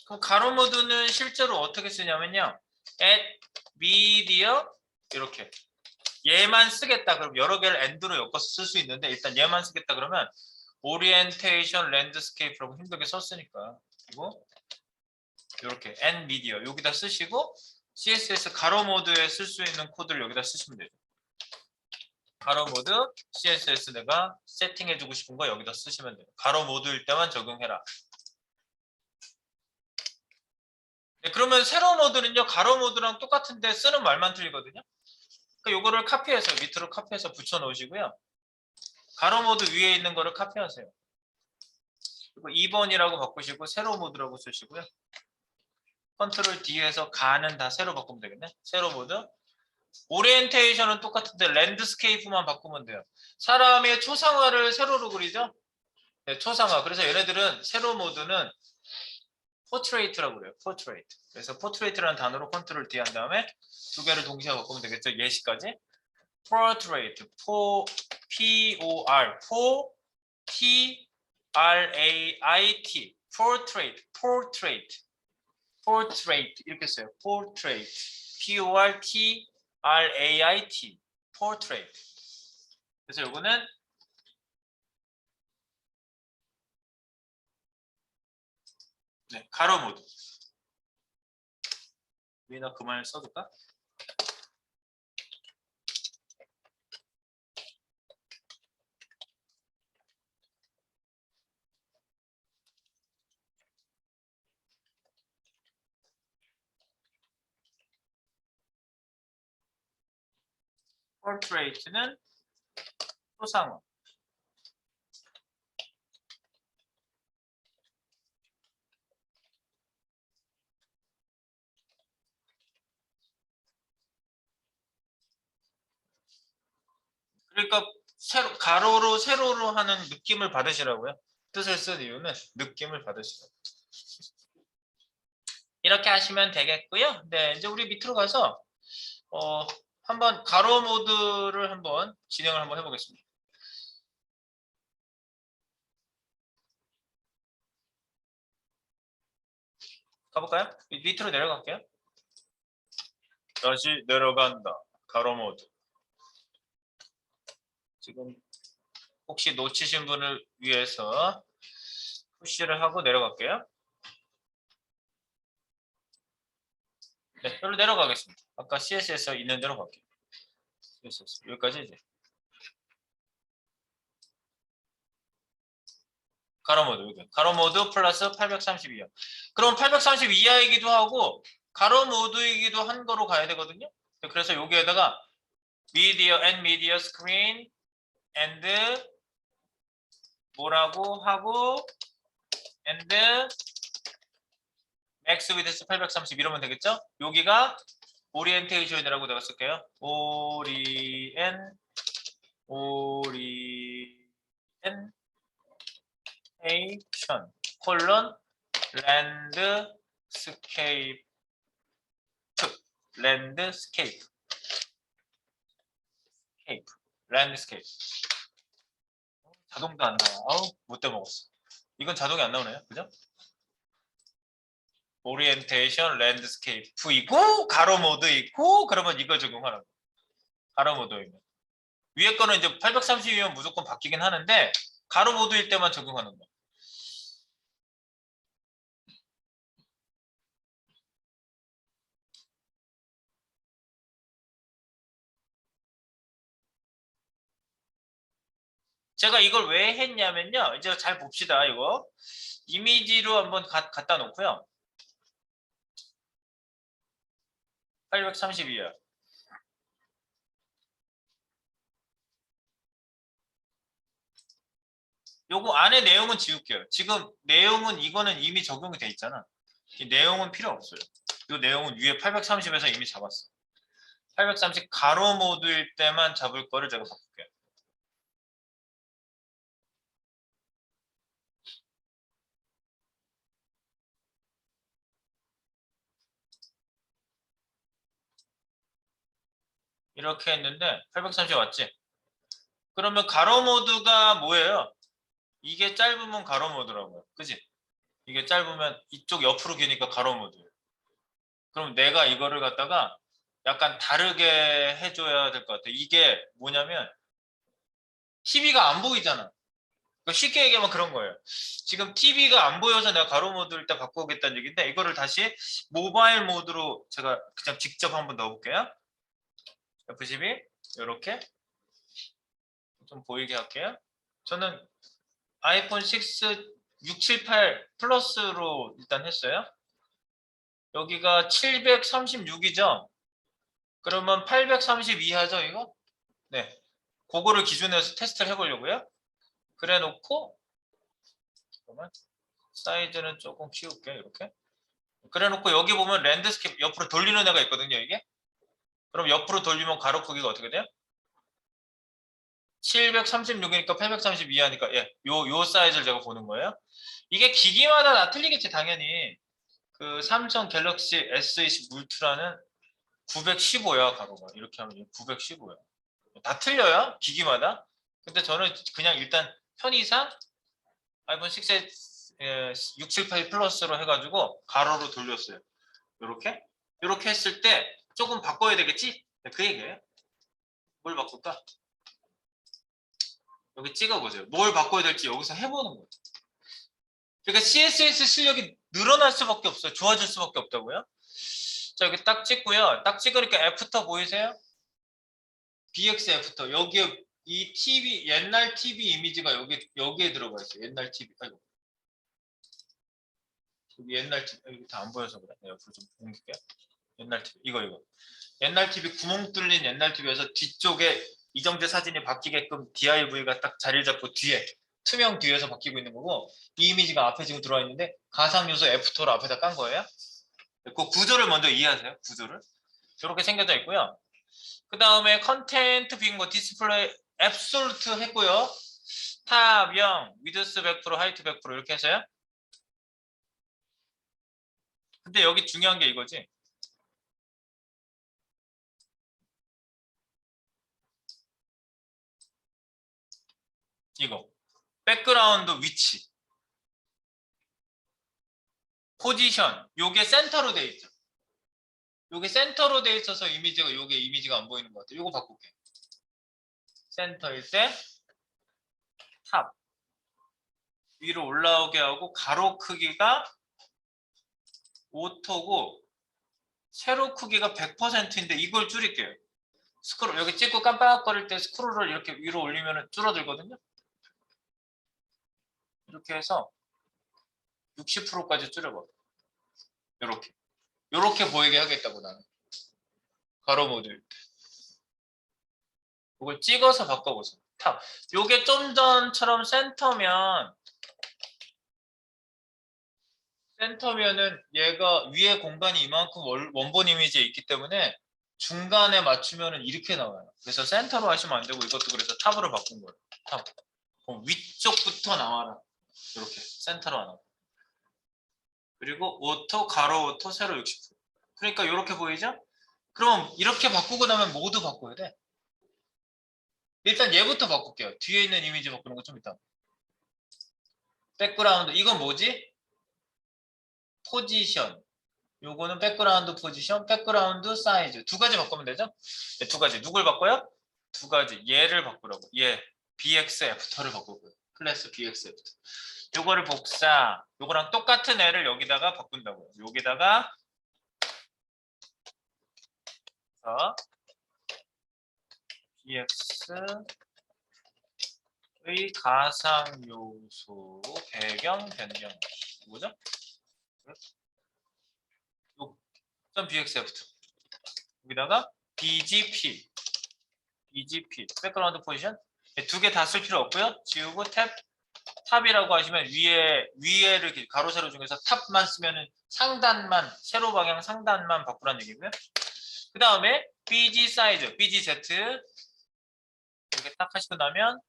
그럼 가로 모드는 실제로 어떻게 쓰냐면요. at media 이렇게 얘만 쓰겠다. 그럼 여러 개를 and로 엮어서 쓸 수 있는데 일단 얘만 쓰겠다 그러면 오리엔테이션 랜드스케이프라고 힘들게 썼으니까 그리고 이렇게 and media 여기다 쓰시고 CSS 가로 모드에 쓸 수 있는 코드를 여기다 쓰시면 돼요. 가로 모드 CSS 내가 세팅해주고 싶은 거 여기다 쓰시면 돼요. 가로 모드일 때만 적용해라. 네, 그러면 세로 모드는요 가로 모드랑 똑같은데 쓰는 말만 틀리거든요. 그러니까 요거를 카피해서 밑으로 카피해서 붙여 놓으시고요. 가로 모드 위에 있는 거를 카피하세요. 그리고 2번이라고 바꾸시고 세로 모드라고 쓰시고요. 컨트롤 D에서 가는 다 세로 바꾸면 되겠네. 세로 모드. 오리엔테이션은 똑같은데 랜드스케이프만 바꾸면 돼요. 사람의 초상화를 세로로 그리죠? 네, 초상화. 그래서 얘네들은 세로 모드는 포트레이트라고 그래요. 포트레이트. 그래서 포트레이트라는 단어로 컨트롤 D 한 다음에 두 개를 동시에 바꾸면 되겠죠. 예시까지. portrait, P-O-R, T-R-A-I-T, portrait, portrait, portrait 이렇게 써요. portrait, P-O-R-T-R-A-I-T, portrait. 그래서 요거는 네, 가로 모드. 위에다 그 말 써줄까? portrait는 초상화. 그러니까 가로로 세로로 하는 느낌을 받으시라고요. 뜻을 쓴 이유는 느낌을 받으시라고. 이렇게 하시면 되겠고요. 네, 이제 우리 밑으로 가서 한번 가로 모드를 한번 진행을 한번 해보겠습니다. 가볼까요? 밑으로 내려갈게요. 다시 내려간다. 가로 모드. 지금 혹시 놓치신 분을 위해서 푸시를 하고 내려갈게요. 네, 여기로 내려가겠습니다. 아까 CSS 있는 대로 갈게요. CSS 여기까지 이제. 가로 모드 여기. 가로 모드 플러스 832야. 그럼 832이하이기도 하고 가로 모드이기도 한 거로 가야 되거든요. 그래서 여기에다가 미디어 앤 미디어 스크린 앤드 뭐라고 하고 앤드 맥스 위드스 830 이러면 되겠죠? 여기가 오리엔테이션이라고 내가 쓸게요. 오리엔테이션 콜론 랜드스케이프 랜드스케이프 자동도 안 나와. 아우 못돼 먹었어. 이건 자동이 안 나오네요. 그죠? 오리엔테이션 랜드스케이프 있고 가로 모드 있고 그러면 이거 적용하라고. 가로 모드이면 위에 거는 이제 830이면 무조건 바뀌긴 하는데 가로 모드일 때만 적용하는 거. 제가 이걸 왜 했냐면요. 이제 잘 봅시다. 이거 이미지로 한번 갖다 놓고요. 832야. 요거 안에 내용은 지울게요. 지금 내용은 이거는 이미 적용이 돼 있잖아. 이 내용은 필요 없어요. 이 내용은 위에 830에서 이미 잡았어. 830 가로 모드일 때만 잡을 거를 제가 바꿀게요. 이렇게 했는데 830 왔지? 그러면 가로 모드가 뭐예요? 이게 짧으면 가로 모드라고요. 그지? 이게 짧으면 이쪽 옆으로 기니까 가로 모드예요. 그럼 내가 이거를 갖다가 약간 다르게 해줘야 될 것 같아. 이게 뭐냐면 TV가 안 보이잖아. 그러니까 쉽게 얘기하면 그런 거예요. 지금 TV가 안 보여서 내가 가로 모드를 때 바꾸겠다는 얘기인데 이거를 다시 모바일 모드로 제가 그냥 직접 한번 넣어볼게요. F12 이렇게 좀 보이게 할게요. 저는 아이폰 6 678 플러스로 일단 했어요. 여기가 736이죠. 그러면 832 하죠 이거? 네. 그거를 기준으로 해서 테스트를 해보려고요. 그래 놓고 잠깐만 사이즈는 조금 키울게 이렇게. 그래 놓고 여기 보면 랜드스케이프 옆으로 돌리는 애가 있거든요 이게. 그럼 옆으로 돌리면 가로 크기가 어떻게 돼요? 736이니까 832 하니까 예, 요 사이즈를 제가 보는 거예요. 이게 기기마다 다 틀리겠지 당연히. 그 삼성 갤럭시 S20 울트라는 915야 가로가. 이렇게 하면 915야. 다 틀려요 기기마다. 근데 저는 그냥 일단 편의상 아이폰 6에 678 플러스로 해가지고 가로로 돌렸어요. 이렇게 했을 때 조금 바꿔야 되겠지? 네, 그 얘기예요. 뭘 바꿀까? 여기 찍어보세요. 뭘 바꿔야 될지 여기서 해보는 거예요. 그러니까 CSS 실력이 늘어날 수밖에 없어요. 좋아질 수밖에 없다고요. 자 여기 딱 찍고요. 딱 찍으니까 애프터 보이세요? BX 애프터 여기에 이 TV 옛날 TV 이미지가 여기에 들어가 있어요. 옛날 TV. 아이고. 여기 옛날 TV 여기 다 안 보여서 그래. 네, 옆으로 좀 옮길게요. 옛날 TV 이거 옛날 TV 구멍 뚫린 옛날 TV에서 뒤쪽에 이정재 사진이 바뀌게끔 DIV가 딱 자리를 잡고 뒤에 투명 뒤에서 바뀌고 있는 거고 이 이미지가 앞에 지금 들어와 있는데 가상 요소 애프터를 앞에다 깐 거예요. 그 구조를 먼저 이해하세요. 구조를 이렇게 생겨져 있고요. 그 다음에 컨텐트 빈 거 디스플레이 앱솔루트 했고요. 탑 0, 위드스 100%, 하이트 100% 이렇게 해서요. 근데 여기 중요한 게 이거지. 이거. 백그라운드 위치. 포지션. 요게 센터로 돼 있죠. 요게 센터로 돼 있어서 이미지가 요게 이미지가 안 보이는 것 같아요. 요거 바꿀게요. 센터일 때 탑. 위로 올라오게 하고 가로 크기가 오토고 세로 크기가 100%인데 이걸 줄일게요. 스크롤 여기 찍고 깜빡거릴 때 스크롤을 이렇게 위로 올리면 줄어들거든요. 이렇게 해서 60%까지 줄여봐. 이렇게 보이게 하겠다고 나는. 가로 모드일 때. 이걸 찍어서 바꿔보세요. 탑. 요게 좀 전처럼 센터면은 얘가 위에 공간이 이만큼 원본 이미지에 있기 때문에 중간에 맞추면은 이렇게 나와요. 그래서 센터로 하시면 안 되고 이것도 그래서 탑으로 바꾼 거예요. 탑. 그럼 위쪽부터 나와라. 이렇게 센터로 하나. 그리고 오토, 가로 오토, 세로 60%. 그러니까 이렇게 보이죠? 그럼 이렇게 바꾸고 나면 모두 바꿔야 돼. 일단 얘부터 바꿀게요. 뒤에 있는 이미지 바꾸는 거 좀 이따. 백그라운드. 이건 뭐지? 포지션. 요거는 백그라운드 포지션, 백그라운드 사이즈. 두 가지 바꾸면 되죠? 네, 두 가지. 누굴 바꿔요? 두 가지. 얘를 바꾸라고. 얘. BX 애프터를 바꾸고요. 클래스 BX 애프터. 요거를 복사. 요거랑 똑같은 애를 여기다가 바꾼다고요. 여기다가 BX의 가상 요소 배경 변경. 뭐죠? .bxft 여기다가 BGP 백그라운드 포지션 두 개 다 쓸 필요 없고요. 지우고 탑이라고 하시면 위에를 가로 세로 중에서 탑만 쓰면은 상단만 세로 방향 상단만 바꾸라는 얘기고요. 그 다음에 BG 사이즈 BGZ 이렇게 딱 하시고 나면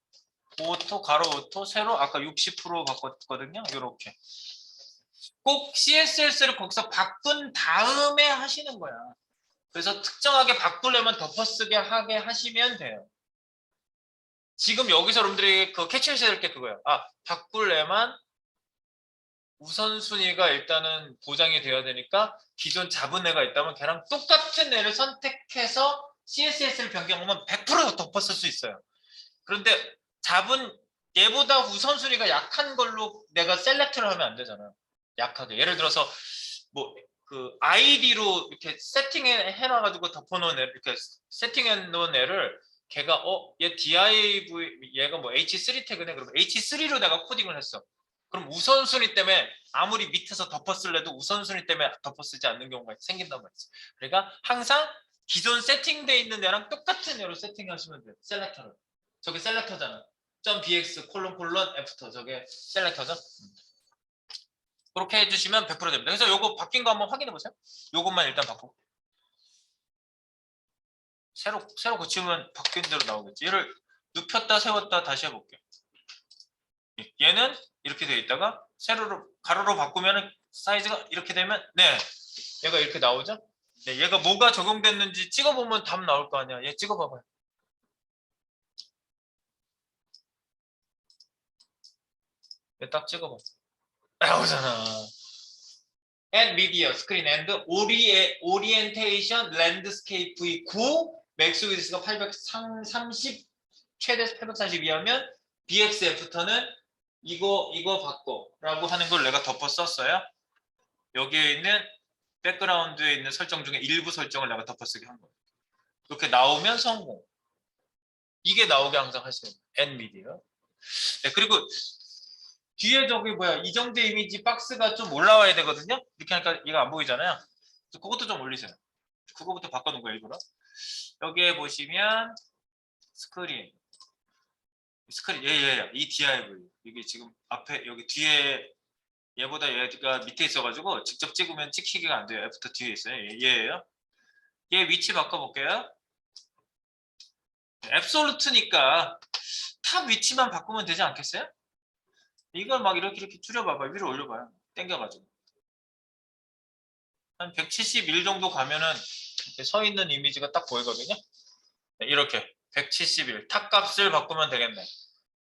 오토 가로 오토 세로 아까 60% 바꿨거든요. 이렇게 꼭 CSS를 거기서 바꾼 다음에 하시는 거야. 그래서 특정하게 바꾸려면 덮어쓰게 하게 하시면 돼요. 지금 여기서 여러분들이 그 캐치하셔야 될 게 그거예요. 바꾸려면 우선순위가 일단은 보장이 돼야 되니까 기존 잡은 애가 있다면 걔랑 똑같은 애를 선택해서 CSS를 변경하면 100% 덮었을 수 있어요. 그런데 잡은 얘보다 우선순위가 약한 걸로 내가 셀렉트를 하면 안 되잖아요. 약하게. 예를 들어서 뭐 그 아이디로 이렇게 세팅해 놔가지고 덮어놓은 애 이렇게 세팅해 놓은 애를 걔가 얘 div 얘가 뭐 h3 태그네 그러면 h3로 내가 코딩을 했어. 그럼 우선순위 때문에 아무리 밑에서 덮었을래도 우선순위 때문에 덮어쓰지 않는 경우가 생긴단 말이지. 그러니까 항상 기존 세팅돼 있는 애랑 똑같은 애로 세팅하시면 돼요. 셀렉터를. 저게 셀렉터잖아. .bx 콜론 애프터 저게 셀렉터죠. 그렇게 해주시면 100% 됩니다. 그래서 요거 바뀐 거 한번 확인해 보세요. 요것만 일단 바꾸고 새로 고치면 바뀐 대로 나오겠지. 얘를 눕혔다 세웠다 다시 해볼게요. 얘는 이렇게 되어 있다가 세로로 가로로 바꾸면 사이즈가 이렇게 되면 얘가 이렇게 나오죠. 얘가 뭐가 적용됐는지 찍어보면 답 나올 거 아니야. 얘 찍어봐봐요. 얘 딱 찍어봐. 나오잖아. and media screen and orientation landscape 9 맥스 위드스가 830 최대 842하면 BX 애프터는 이거 바꿔라고 하는 걸 내가 덮어 썼어요. 여기에 있는 백그라운드에 있는 설정 중에 일부 설정을 내가 덮어쓰게 한 거예요. 이렇게 나오면 성공. 이게 나오게 항상 하시면 and media. 네, 그리고 뒤에 저기 이정재 이미지 박스가 좀 올라와야 되거든요. 이렇게 하니까 얘가 안 보이잖아요. 그것도 좀 올리세요. 그거부터 바꿔놓은 거예요, 일부러. 여기에 보시면 스크린 이 div 이게 지금 앞에 여기 뒤에 얘보다 얘가 밑에 있어가지고 직접 찍으면 찍히기가 안 돼요. 애프터 뒤에 있어요. 얘예요. 얘 위치 바꿔볼게요. 앱솔루트니까 탑 위치만 바꾸면 되지 않겠어요? 이걸 막 이렇게 줄여봐봐. 위로 올려봐요. 당겨가지고. 한 171 정도 가면은 이렇게 서 있는 이미지가 딱 보이거든요. 네, 이렇게 171 탑값을 바꾸면 되겠네.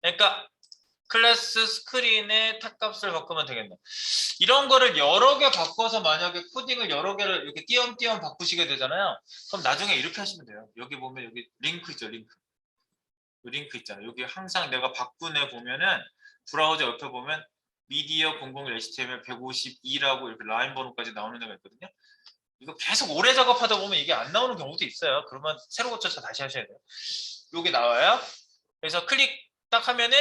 그러니까 클래스 스크린의 탑값을 바꾸면 되겠네. 이런 거를 여러 개 바꿔서 만약에 코딩을 여러 개를 이렇게 띄엄띄엄 바꾸시게 되잖아요. 그럼 나중에 이렇게 하시면 돼요. 여기 보면 여기 링크 있죠, 링크. 링크 있잖아요. 여기 항상 내가 바꾼 애 보면은 브라우저 옆에 보면 미디어 00 HTML 152라고 이렇게 라인 번호까지 나오는 애가 있거든요. 이거 계속 오래 작업하다 보면 이게 안 나오는 경우도 있어요. 그러면 새로 고쳐서 다시 하셔야 돼요. 이게 나와요. 그래서 클릭 딱 하면은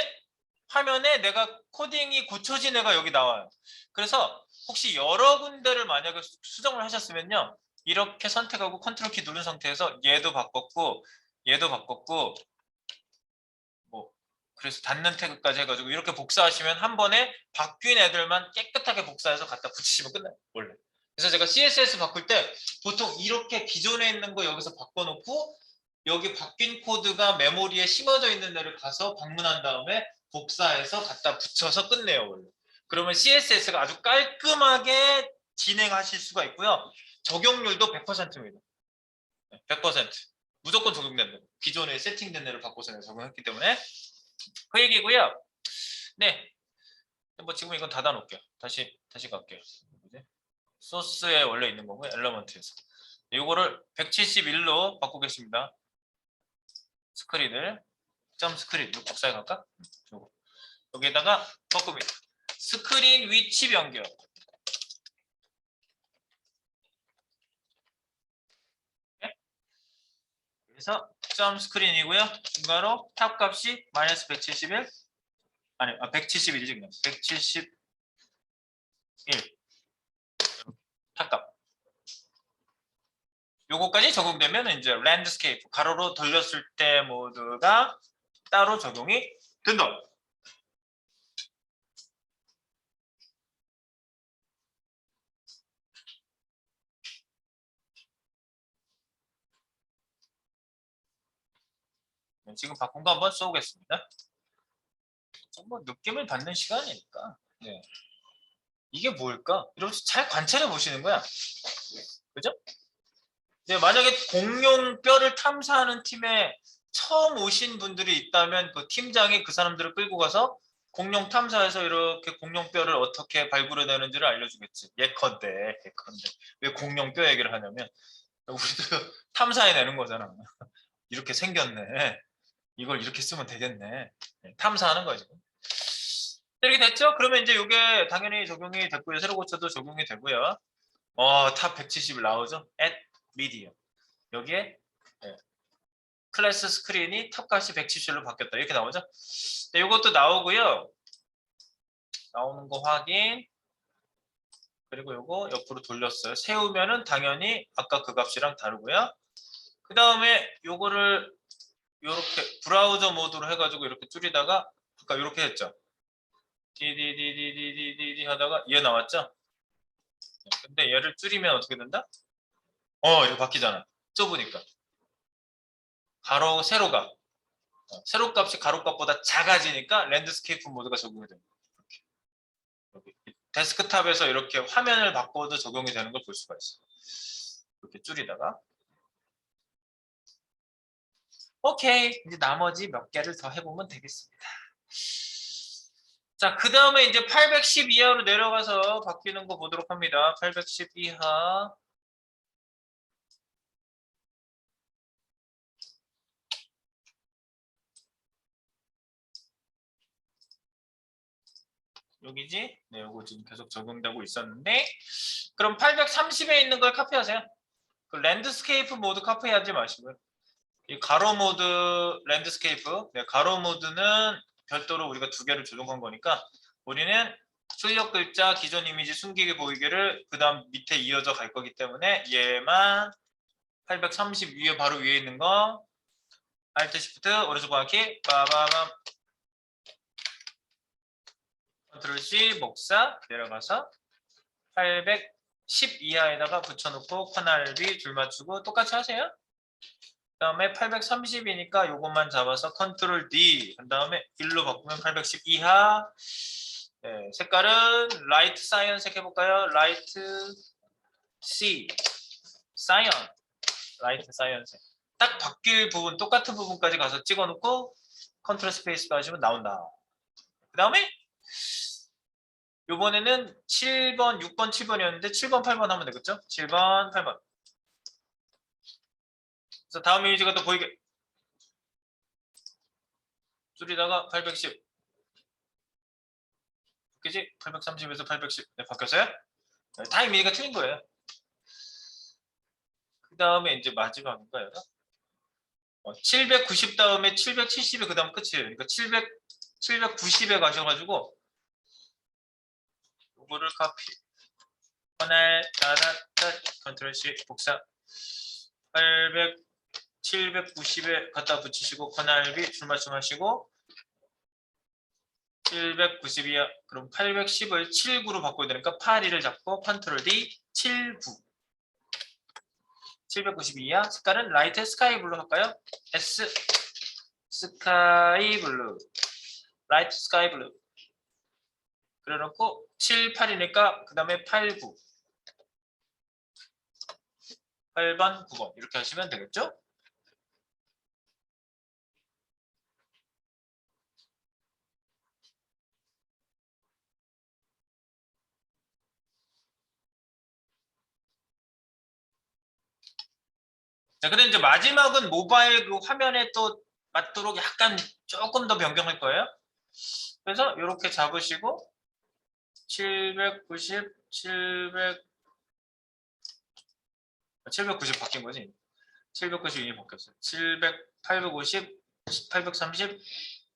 화면에 내가 코딩이 고쳐진 애가 여기 나와요. 그래서 혹시 여러 군데를 만약에 수정을 하셨으면요. 이렇게 선택하고 컨트롤 키 누른 상태에서 얘도 바꿨고 얘도 바꿨고 뭐 그래서 닫는 태그까지 해가지고 이렇게 복사하시면 한 번에 바뀐 애들만 깨끗하게 복사해서 갖다 붙이시면 끝나요. 원래. 그래서 제가 CSS 바꿀 때 보통 이렇게 기존에 있는 거 여기서 바꿔놓고 여기 바뀐 코드가 메모리에 심어져 있는 애를 가서 방문한 다음에 복사해서 갖다 붙여서 끝내요. 원래. 그러면 CSS가 아주 깔끔하게 진행하실 수가 있고요. 적용률도 100%입니다. 100%. 무조건 적용된다. 기존에 세팅된 애를 바꿔서 적용했기 때문에 그 얘기고요. 네. 뭐 지금 이건 닫아 놓을게요. 다시 갈게요. 소스에 원래 있는 거고요. 엘러먼트에서. 이거를 171로 바꾸겠습니다. 스크린을 점 스크린 이거 복사해 갈까? 요거. 여기에다가 바꿉니다. 스크린 위치 변경. 네? 그래서 점 스크린이고요. 중괄호 탑 값이 마이너스 171 아니 171이지 그냥 171 탑값. 요거까지 적용되면 이제 랜드스케이프 가로로 돌렸을 때 모두가 따로 적용이 된다. 지금 바꾼 거 한번 써보겠습니다. 뭐 느낌을 받는 시간이니까. 네. 이게 뭘까? 이러면서 잘 관찰해 보시는 거야. 그죠? 네, 만약에 공룡 뼈를 탐사하는 팀에 처음 오신 분들이 있다면 그 팀장이 그 사람들을 끌고 가서 공룡 탐사해서 이렇게 공룡 뼈를 어떻게 발굴해내는지를 알려주겠지. 예컨대 왜 공룡 뼈 얘기를 하냐면 우리도 탐사해내는 거잖아. 이렇게 생겼네. 이걸 이렇게 쓰면 되겠네. 네, 탐사하는 거지. 이렇게 됐죠? 그러면 이제 이게 당연히 적용이 됐고요. 새로 고쳐도 적용이 되고요. 탑 170을 나오죠? at media. 여기에 네. 클래스 스크린이 탑값이 170로 바뀌었다. 이렇게 나오죠? 네, 이것도 나오고요. 나오는 거 확인. 그리고 이거 옆으로 돌렸어요. 세우면은 당연히 아까 그 값이랑 다르고요. 그 다음에 요거를 이렇게 브라우저 모드로 해가지고 이렇게 줄이다가 아까 이렇게 했죠. 디디디디디디디 하다가 얘 나왔죠? 근데 얘를 줄이면 어떻게 된다? 이렇게 바뀌잖아. 좁으니까. 가로, 세로가. 세로 값이 가로 값보다 작아지니까 랜드스케이프 모드가 적용이 됩니다. 이렇게. 데스크탑에서 이렇게 화면을 바꿔도 적용이 되는 걸 볼 수가 있어요. 이렇게 줄이다가. 오케이. 이제 나머지 몇 개를 더 해보면 되겠습니다. 자, 그 다음에 이제 810 이하로 내려가서 바뀌는 거 보도록 합니다. 810 이하. 여기지? 네, 요거 지금 계속 적용되고 있었는데 그럼 830에 있는 걸 카피하세요. 그 랜드스케이프 모드 카피하지 마시고요. 이 가로 모드 랜드스케이프 네, 가로 모드는 별도로 우리가 두 개를 조정한 거니까 우리는 출력 글자 기존 이미지 숨기게 보이기를 그 다음 밑에 이어져 갈 거기 때문에 얘만 830 위에 바로 위에 있는 거 Alt Shift 오른쪽 바퀴 빠바밤 컨트롤 C 복사 내려가서 810 이하에다가 붙여놓고 커널비 줄 맞추고 똑같이 하세요. 그다음에 830이니까 요것만 잡아서 컨트롤 D 한 다음에 1로 바꾸면 810 이하. 네, 색깔은 라이트 사이언색 해볼까요? 라이트 C 사이언 라이트 사이언색. 딱 바뀔 부분 똑같은 부분까지 가서 찍어놓고 컨트롤 스페이스 가시면 나온다. 그 다음에 요번에는 7번, 6번, 7번이었는데 7번, 8번 하면 되겠죠? 7번, 8번. 그래서 다음 이미지가 또 보이게 줄이다가 810 그지? 830에서 810 네, 바뀌었어요? 네, 다 이미지가 틀린 거예요. 그 다음에 이제 마지막인가요? 790 다음에 770이 그 다음 끝이에요. 그러니까 790에 가셔가지고 요거를 카피 커널 따다따 컨트롤 C 복사 790에 갖다 붙이시고 커널 B 줄맞춤 하시고 792야. 그럼 810을 79로 바꿔야 되니까 82를 잡고 컨트롤 D 79 792야. 색깔은 라이트 스카이 블루 할까요? S 스카이 블루 라이트 스카이 블루 그래놓고 7, 8이니까 그 다음에 8, 9 8번, 9번 이렇게 하시면 되겠죠? 자, 근데 이제 마지막은 모바일 그 화면에 또 맞도록 약간 조금 더 변경할 거예요. 그래서 이렇게 잡으시고 790, 790 바뀐 거지. 792이 바뀌었어요. 700, 850, 830,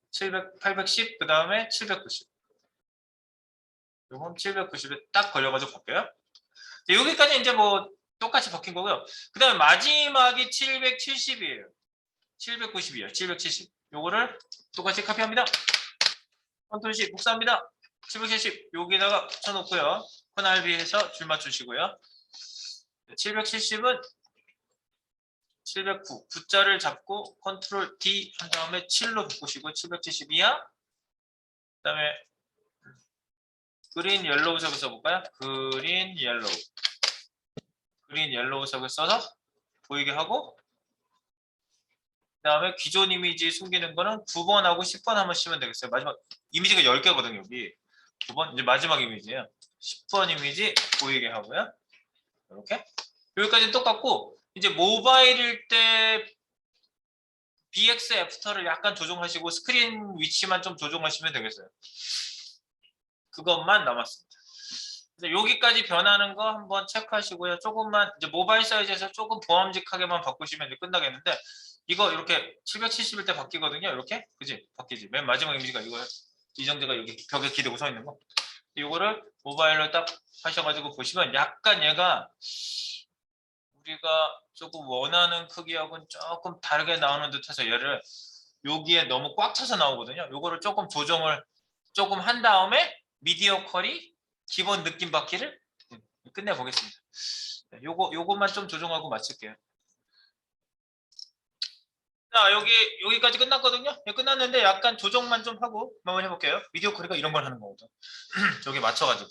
700, 810, 그 다음에 790. 요건 790에 딱 걸려가지고 바뀌어요. 여기까지 이제 뭐 똑같이 바뀐 거고요. 그 다음에 마지막이 770이에요. 790이에요. 770. 요거를 똑같이 카피합니다. 컨트롤 C 복사합니다. 770 여기다가 붙여놓고요. 코날비에서 줄 맞추시고요. 770은 709 9자를 잡고 컨트롤 D 한 다음에 7로 바꾸시고 772야. 그 다음에 그린 옐로우 색을 써볼까요? 그린 옐로우 색을 써서 보이게 하고 그 다음에 기존 이미지 숨기는 거는 9번하고 10번 한번 씌우면 되겠어요. 마지막 이미지가 10개거든요. 여기 9번 이제 마지막 이미지예요. 10번 이미지 보이게 하고요. 이렇게 여기까지는 똑같고 이제 모바일일 때 BX 애프터를 약간 조정하시고 스크린 위치만 좀 조정하시면 되겠어요. 그것만 남았습니다. 그래서 여기까지 변하는 거 한번 체크하시고요. 조금만 이제 모바일 사이즈에서 조금 보암직하게만 바꾸시면 이제 끝나겠는데 이거 이렇게 770일 때 바뀌거든요. 이렇게 그지? 바뀌지. 맨 마지막 이미지가 이거예요. 이정재가 여기 벽에 기대고 서 있는 거. 이거를 모바일로 딱 하셔가지고 보시면 약간 얘가 우리가 조금 원하는 크기하고는 조금 다르게 나오는 듯해서 얘를 여기에 너무 꽉 차서 나오거든요. 요거를 조금 조정을 조금 한 다음에 미디어 컬이 기본 느낌 받기를 끝내보겠습니다. 요것만 좀 조정하고 마칠게요. 자, 여기까지 끝났거든요. 끝났는데 약간 조정만 좀 하고 한번 해볼게요. 미디어 컬이가 이런 걸 하는 거거든. 저기 맞춰가지고.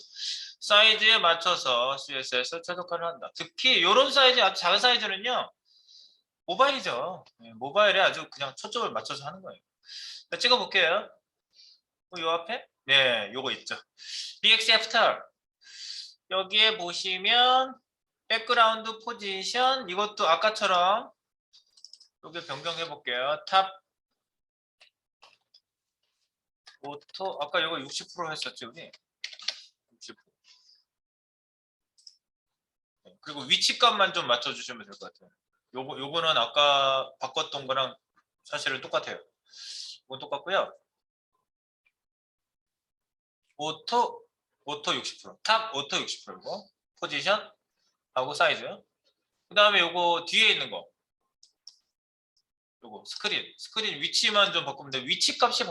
사이즈에 맞춰서 CSS 최적화를 한다. 특히 이런 사이즈, 아주 작은 사이즈는요. 모바일이죠. 모바일에 아주 그냥 초점을 맞춰서 하는 거예요. 자, 찍어볼게요. 요 앞에? 네, 요거 있죠. BX 애프터. 여기에 보시면 백그라운드 포지션 이것도 아까처럼 여기 변경해 볼게요. 탑 오토 아까 이거 60% 했었죠, 우리? 60%. 그리고 위치값만 좀 맞춰 주시면 될 것 같아요. 요거는 아까 바꿨던 거랑 사실은 똑같아요. 이건 똑같고요. 오토 60%, 탑 오토 60%고 포지션 하고 사이즈. 그다음에 요거 뒤에 있는 거. 요거 스크린 위치만 좀 바꾸면 돼. 위치 값이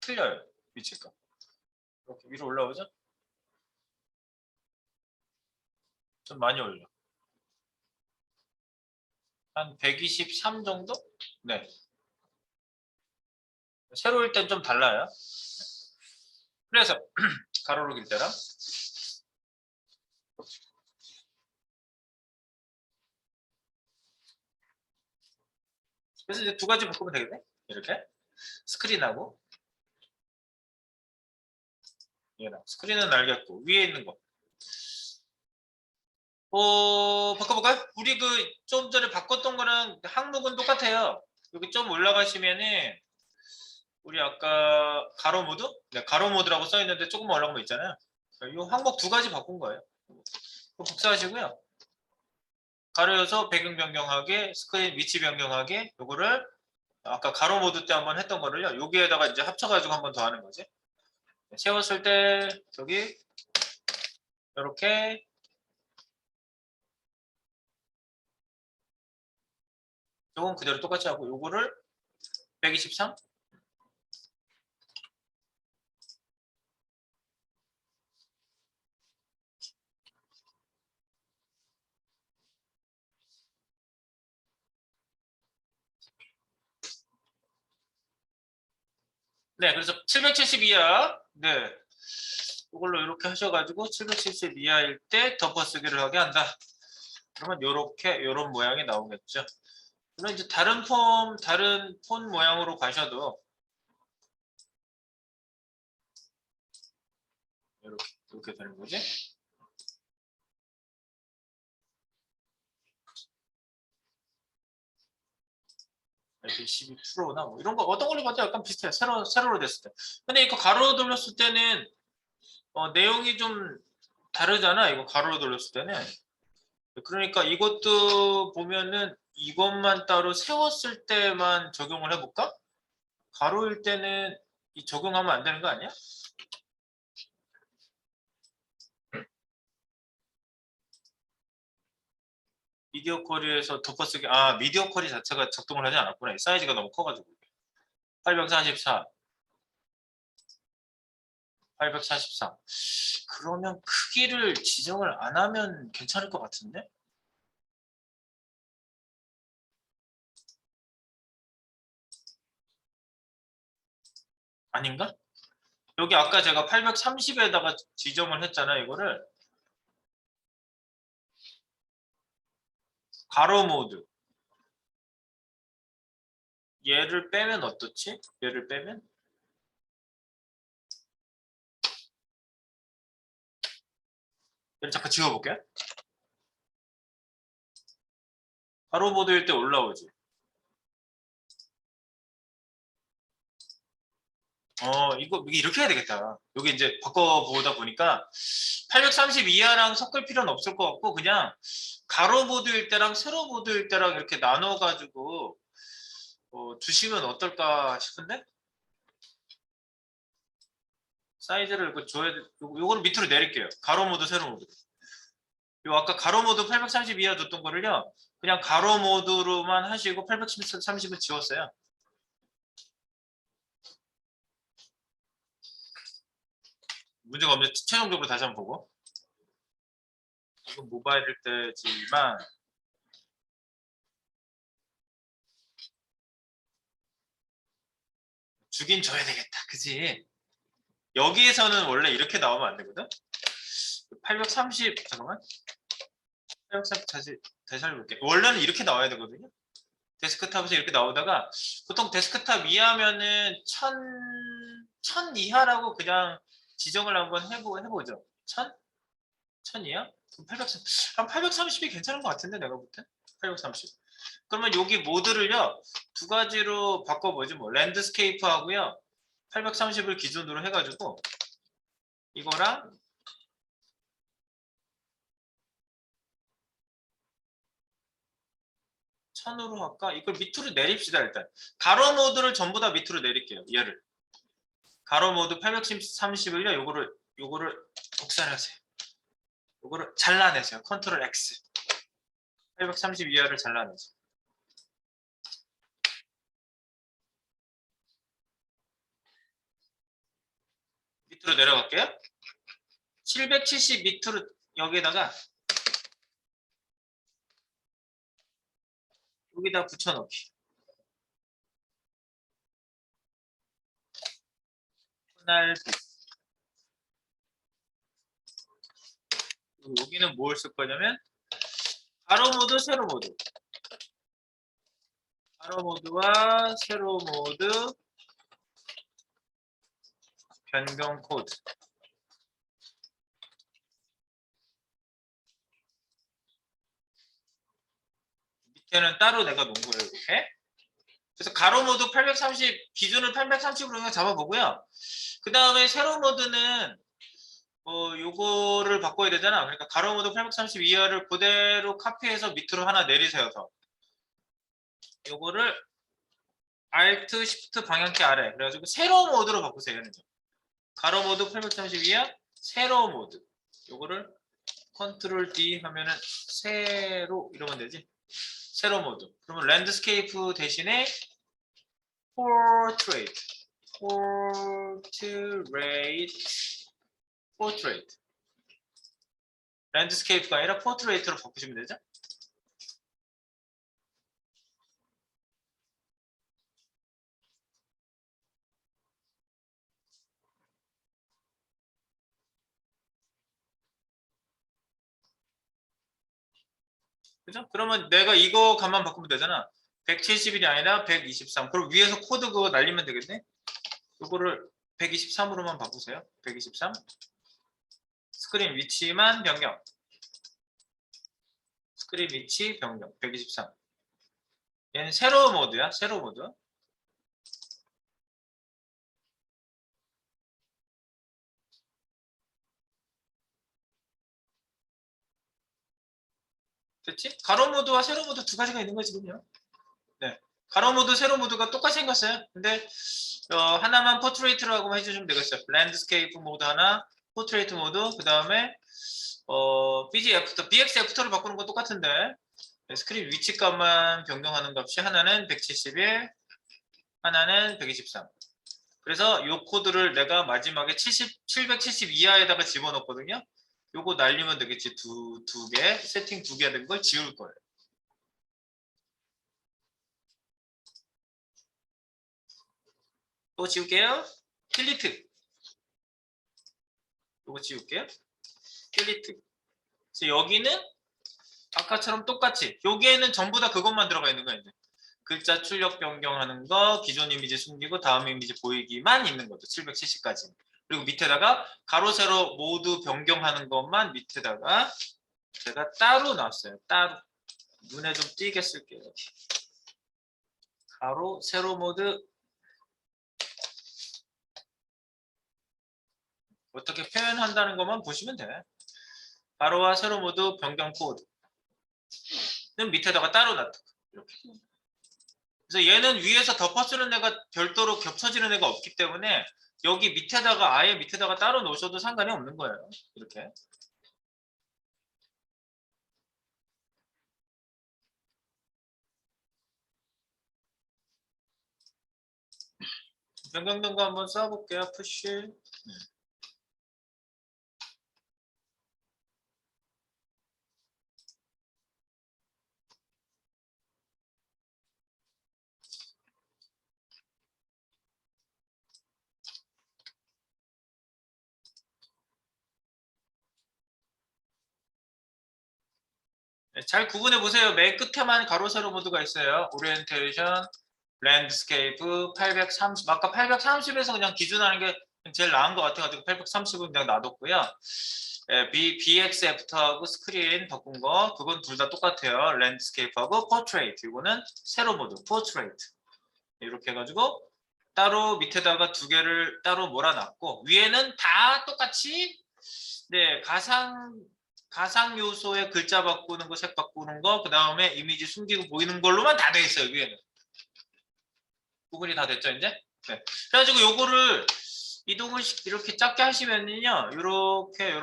틀려요. 위치 값. 이렇게 위로 올라오죠? 좀 많이 올려. 한 123 정도? 네. 세로일 땐 좀 달라요. 그래서 가로로 길 때랑 그래서 이제 두 가지 바꾸면 되겠네. 이렇게 스크린하고 얘랑 스크린은 알겠고 위에 있는 거. 바꿔볼까요? 우리 그 좀 전에 바꿨던 거랑 항목은 똑같아요. 여기 좀 올라가시면은 우리 아까 가로 모드? 네, 가로 모드라고 써 있는데 조금만 올라간 거 있잖아요. 이 항목 두 가지 바꾼 거예요. 그거 복사하시고요. 가로여서 배경 변경하게, 스크린 위치 변경하게, 요거를 아까 가로 모드 때 한번 했던 거를요. 여기에다가 이제 합쳐가지고 한번 더 하는 거지. 세웠을 때 저기 이렇게 요건 그대로 똑같이 하고 요거를 123 네, 그래서 772야. 네. 이걸로 이렇게 하셔가지고 770 이하일 때 덮어쓰기를 하게 한다. 그러면 이렇게 이런 모양이 나오겠죠. 그럼 이제 다른 폰 모양으로 가셔도 이렇게 되는 거지. 이렇게 12%나 뭐 이런 거 어떤 걸로 봐도 약간 비슷해요. 세로로 됐을 때. 근데 이거 가로로 돌렸을 때는 내용이 좀 다르잖아. 이거 가로로 돌렸을 때는. 그러니까 이것도 보면은 이것만 따로 세웠을 때만 적용을 해볼까? 가로일 때는 적용하면 안 되는 거 아니야? 미디어 쿼리에서 덮어쓰기 미디어 쿼리 자체가 작동을 하지 않았구나. 사이즈가 너무 커가지고 844 844 그러면 크기를 지정을 안 하면 괜찮을 것 같은데? 아닌가? 여기 아까 제가 830에다가 지정을 했잖아요. 이거를 가로 모드 얘를 빼면 어떻지? 얘를 빼면 얘를 잠깐 지워볼게요. 가로 모드일 때 올라오지. 이거 이렇게 해야 되겠다. 여기 이제 바꿔보다 보니까 830 이하랑 섞을 필요는 없을 것 같고 그냥 가로 보드일 때랑 세로 보드일 때랑 이렇게 나눠가지고 주시면 어떨까 싶은데 사이즈를 이거 줘야 돼. 요거를 밑으로 내릴게요. 가로 모드, 세로 모드. 요 아까 가로 모드 830 이하 뒀던 거를요. 그냥 가로 모드로만 하시고 830은 지웠어요. 문제가 없는데 최종적으로 다시 한번 보고. 이건 모바일일 때지만 주긴 줘야 되겠다. 그지? 여기에서는 원래 이렇게 나오면 안 되거든? 830, 잠깐만. 830 다시 해볼게. 원래는 이렇게 나와야 되거든요? 데스크탑에서 이렇게 나오다가 보통 데스크탑 이하면은 1000 이하라고 그냥 지정을 한번 해보죠. 1000 이하? 그럼 830, 한 830이 괜찮은 것 같은데 내가 볼 때? 830. 그러면 여기 모드를요 두 가지로 바꿔보지 뭐 랜드스케이프 하고요 830을 기준으로 해가지고 이거랑 1000으로 할까? 이걸 밑으로 내립시다 일단. 가로 모드를 전부 다 밑으로 내릴게요. 얘를. 가로 모드 830을요. 요거를 복사를 하세요. 요거를 잘라내세요. 컨트롤 X. 830 이하를 잘라내세요. 밑으로 내려갈게요. 770 밑으로 여기에다가 여기다 붙여넣기. 분할 여기는 뭘 쓸 거냐면 가로 모드, 세로 모드. 가로 모드와 세로 모드 변경 코드. 밑에는 따로 내가 놓은 거예요, 이렇게. 그래서 가로 모드 830 기준을 830으로 그냥 잡아보고요. 그 다음에 세로 모드는 요거를 바꿔야 되잖아. 그러니까 가로 모드 830 이하를 그대로 카피해서 밑으로 하나 내리세워서 요거를 Alt Shift 방향키 아래 그래가지고 세로 모드로 바꾸세요. 얘는. 가로 모드 830 이하 세로 모드. 요거를 컨트롤 D 하면은 세로 이러면 되지. 세로 모드. 그러면 랜드스케이프 대신에 포트레이트. 포트레이트. 랜드스케이프가 아니라 포트레이트로 바꾸시면 되죠. 그죠? 그러면 내가 이거 값만 바꾸면 되잖아. 170일이 아니라 123. 그럼 위에서 코드 그거 날리면 되겠네? 이거를 123으로만 바꾸세요. 123. 스크린 위치만 변경. 스크린 위치 변경. 123. 얘는 세로 모드야. 세로 모드. 됐지? 가로 모드와 세로 모드 두 가지가 있는 거지, 지금요. 네. 가로 모드, 세로 모드가 똑같이 생겼어요. 근데 하나만 포트레이트로 하고 해주시면 되겠어요. 랜드스케이프 모드 하나, 포트레이트 모드, 그 다음에 BG 애프터, BX 애프터를 바꾸는 건 똑같은데 스크린 위치 값만 변경하는 값이 하나는 171, 하나는 123. 그래서 이 코드를 내가 마지막에 770 이하에다가 집어넣거든요. 요거 날리면 되겠지. 두 개, 세팅 두 개 된 걸 지울 거예요. 또 지울게요. 딜리트. 요거 지울게요. 딜리트. 그래서 여기는 아까처럼 똑같이 여기에는 전부 다 그것만 들어가 있는 거예요. 글자 출력 변경하는 거, 기존 이미지 숨기고 다음 이미지 보이기만 있는 거죠. 770까지. 그리고 밑에다가 가로 세로 모두 변경하는 것만 밑에다가 제가 따로 놨어요. 따로. 눈에 좀 띄게 쓸게요. 가로 세로 모드 어떻게 표현한다는 것만 보시면 돼. 가로와 세로 모드 변경 코드는 밑에다가 따로 놨다. 이렇게. 그래서 얘는 위에서 덮어쓰는 애가 별도로 겹쳐지는 애가 없기 때문에 여기 밑에다가 아예 밑에다가 따로 놓으셔도 상관이 없는 거예요. 이렇게. 변경된 거 한번 써볼게요. 푸시. 잘 구분해 보세요. 맨 끝에만 가로 세로 모드가 있어요. 오리엔테이션, 랜드스케이프 830. 아까 830에서 그냥 기준하는 게 제일 나은 것 같아가지고 830은 그냥 놔뒀고요. BX 애프터하고 스크린 바꾼 거 그건 둘 다 똑같아요. 랜드스케이프하고 포트레이트. 이거는 세로 모드, 포트레이트. 이렇게 해가지고 따로 밑에다가 두 개를 따로 몰아놨고 위에는 다 똑같이 네 가상 요소의 글자 바꾸는 거, 색 바꾸는 거, 그 다음에 이미지 숨기고 보이는 걸로만 다 돼 있어요. 위에는 구분이 다 됐죠 이제? 네. 그래가지고 요거를 이동을 이렇게 작게 하시면요, 이렇게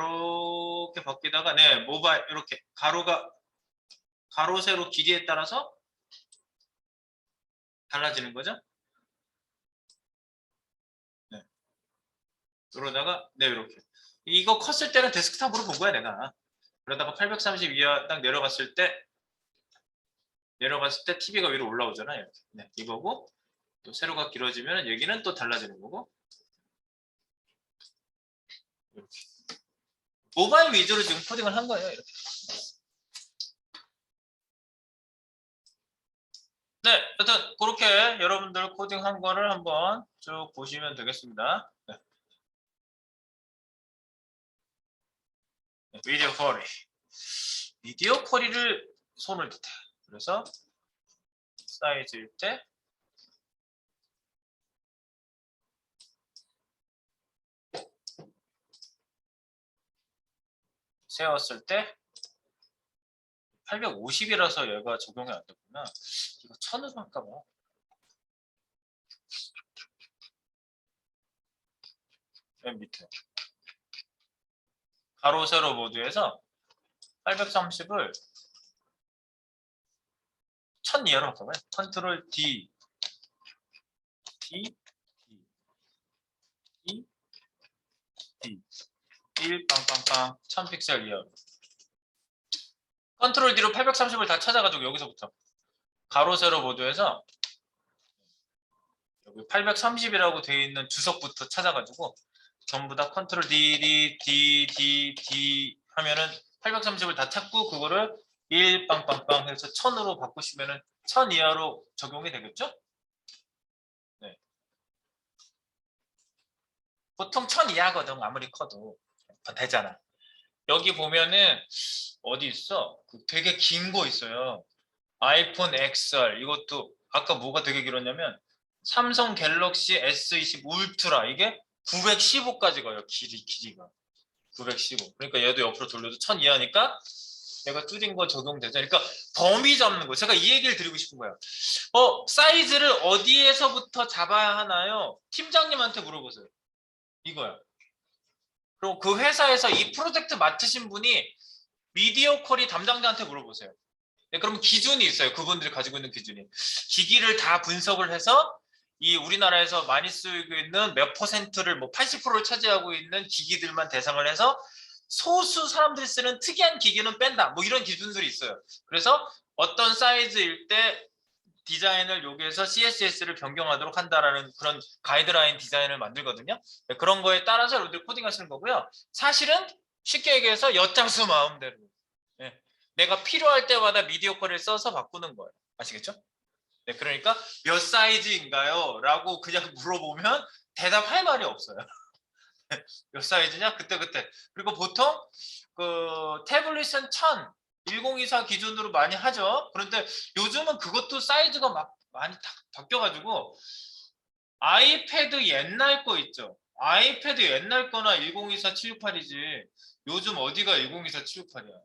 바뀌다가 네 모바일 이렇게 가로 세로 길이에 따라서 달라지는 거죠. 네. 그러다가 네 이렇게 이거 컸을 때는 데스크탑으로 본 거야 내가. 그러다가 830 이하 딱 내려갔을 때 내려갔을 때 TV가 위로 올라오잖아요. 이렇게. 네, 이거고 또 세로가 길어지면 여기는 또 달라지는 거고. 이렇게. 모바일 위주로 지금 코딩을 한 거예요. 이렇게. 네, 여튼 그렇게 여러분들 코딩한 거를 한번 쭉 보시면 되겠습니다. 네. 비디오 쿼리. 비디오 쿼리를 손을 듯해. 그래서 사이즈일 때 세웠을 때 850이라서 얘가 적용이 안 됐구나. 이거 1000으로 할까 봐. 맨 밑에. 가로 세로 모드에서 830을 1000 이하로 할까 봐요. 컨트롤 D, D, D, D, D. 1 빵빵빵 1000 픽셀 이하로. 컨트롤 D로 830을 다 찾아가지고 여기서부터 가로 세로 모드에서 여기 830이라고 되어 있는 주석부터 찾아가지고 전부 다 컨트롤 D 하면은 830을 다 찾고 그거를 1 빵빵빵 해서 1000으로 바꾸시면은 1000 이하로 적용이 되겠죠? 네. 보통 1000 이하거든. 아무리 커도 되잖아. 여기 보면은 어디 있어? 되게 긴 거 있어요. 아이폰 XR 이것도 아까 뭐가 되게 길었냐면 삼성 갤럭시 S20 울트라 이게 915까지 가요. 길이가 915. 그러니까 얘도 옆으로 돌려도 1000 이하니까 내가 줄인 거 적용되죠. 그러니까 범위 잡는 거. 제가 이 얘기를 드리고 싶은 거예요. 사이즈를 어디에서부터 잡아야 하나요? 팀장님한테 물어보세요. 이거야. 그리고 그 회사에서 이 프로젝트 맡으신 분이 미디어 퀄이 담당자한테 물어보세요. 네, 그럼 기준이 있어요. 그분들이 가지고 있는 기준이. 기기를 다 분석을 해서 이 우리나라에서 많이 쓰이고 있는 몇 퍼센트를 뭐 80%를 차지하고 있는 기기들만 대상을 해서 소수 사람들이 쓰는 특이한 기기는 뺀다. 뭐 이런 기준들이 있어요. 그래서 어떤 사이즈일 때 디자인을 여기에서 CSS를 변경하도록 한다라는 그런 가이드라인 디자인을 만들거든요. 네, 그런 거에 따라서 여러분들 코딩하시는 거고요. 사실은 쉽게 얘기해서 엿장수 마음대로. 네, 내가 필요할 때마다 미디어 퀄을 써서 바꾸는 거예요. 아시겠죠? 네, 그러니까 몇 사이즈인가요? 라고 그냥 물어보면 대답할 말이 없어요. 몇 사이즈냐? 그때그때. 그리고 보통 그 태블릿은 1000, 1024 기준으로 많이 하죠. 그런데 요즘은 그것도 사이즈가 막 많이 바뀌어가지고 아이패드 옛날 거 있죠. 아이패드 옛날 거나 1024 768이지. 요즘 어디가 1024 768이야.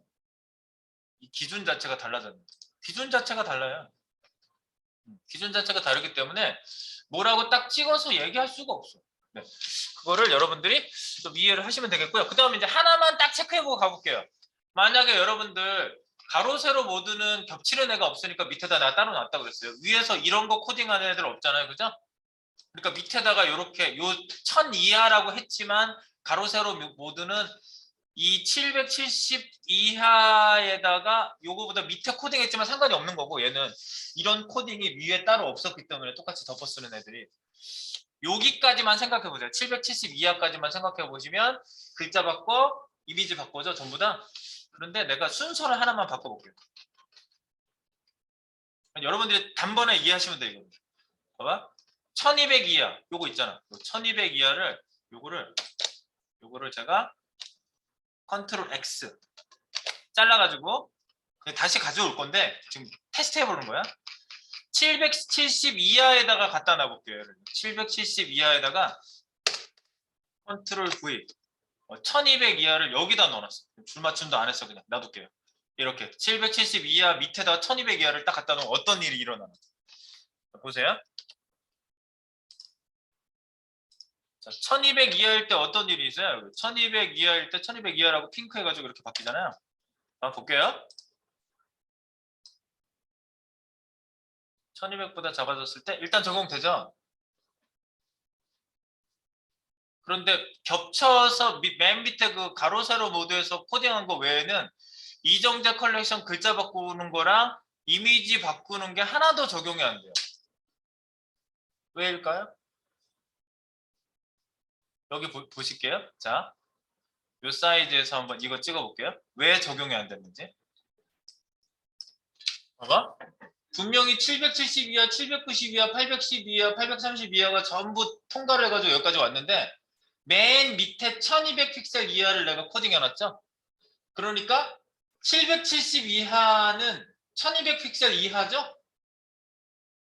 이 기준 자체가 달라졌네. 기준 자체가 달라요. 기준 자체가 다르기 때문에 뭐라고 딱 찍어서 얘기할 수가 없어. 네. 그거를 여러분들이 좀 이해를 하시면 되겠고요. 그 다음에 이제 하나만 딱 체크해보고 가볼게요. 만약에 여러분들 가로 세로 모드는 겹치는 애가 없으니까 밑에다 내가 따로 놨다 그랬어요. 위에서 이런 거 코딩하는 애들 없잖아요. 그죠? 그러니까 밑에다가 이렇게 요 1000 이하라고 했지만 가로 세로 모드는 이 770 이하에다가 요거보다 밑에 코딩했지만 상관이 없는 거고 얘는 이런 코딩이 위에 따로 없었기 때문에 똑같이 덮어 쓰는 애들이 여기까지만 생각해 보세요. 770 이하까지만 생각해 보시면 글자 바꿔 이미지 바꿔죠 전부 다. 그런데 내가 순서를 하나만 바꿔볼게요. 여러분들이 단번에 이해하시면 돼요. 이거. 봐봐. 1200 이하 요거 있잖아. 1200 이하를 요거를 제가 컨트롤 X 잘라가지고 다시 가져올 건데 지금 테스트 해보는 거야. 770 이하에다가 갖다 놔볼게요. 770 이하에다가 컨트롤 V 1200 이하를 여기다 넣어놨어. 줄맞춤도 안 했어. 그냥 놔둘게요. 이렇게 770 이하 밑에다 1200 이하를 딱 갖다 놓으면 어떤 일이 일어나나 보세요. 자, 1200 이하일 때 어떤 일이 있어요? 1200 이하일 때 1200 이하라고 핑크 해가지고 이렇게 바뀌잖아요. 한번 볼게요. 1200보다 작아졌을 때 일단 적용되죠. 그런데 겹쳐서 맨 밑에 그 가로 세로 모드에서 코딩한 거 외에는 이정재 컬렉션 글자 바꾸는 거랑 이미지 바꾸는 게 하나도 적용이 안 돼요. 왜일까요? 여기 보실게요. 자, 이 사이즈에서 한번 이거 찍어볼게요. 왜 적용이 안 됐는지. 봐봐. 분명히 770이야, 790이야, 812야, 832야가 전부 통과를 해가지고 여기까지 왔는데 맨 밑에 1200 픽셀 이하를 내가 코딩 해놨죠? 그러니까 770 이하는 1200 픽셀 이하죠?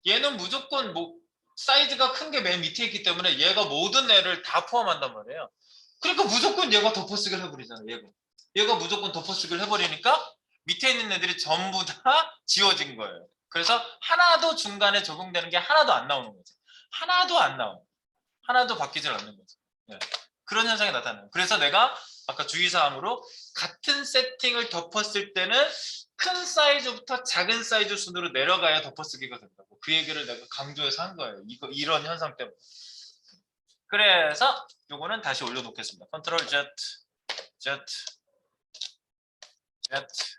얘는 무조건 뭐 사이즈가 큰 게 맨 밑에 있기 때문에 얘가 모든 애를 다 포함한단 말이에요. 그러니까 무조건 얘가 덮어쓰기를 해버리잖아. 얘가 무조건 덮어쓰기를 해버리니까 밑에 있는 애들이 전부 다 지워진 거예요. 그래서 하나도 중간에 적용되는 게 하나도 안 나오는 거죠. 하나도 안 나와. 하나도 바뀌질 않는 거죠. 네. 그런 현상이 나타나요. 그래서 내가 아까 주의사항으로 같은 세팅을 덮었을 때는 큰 사이즈부터 작은 사이즈 순으로 내려가야 덮어쓰기가 된다고. 그 얘기를 내가 강조해서 한 거예요. 이런 현상 때문에. 그래서 요거는 다시 올려놓겠습니다. 컨트롤 Z, Z, Z.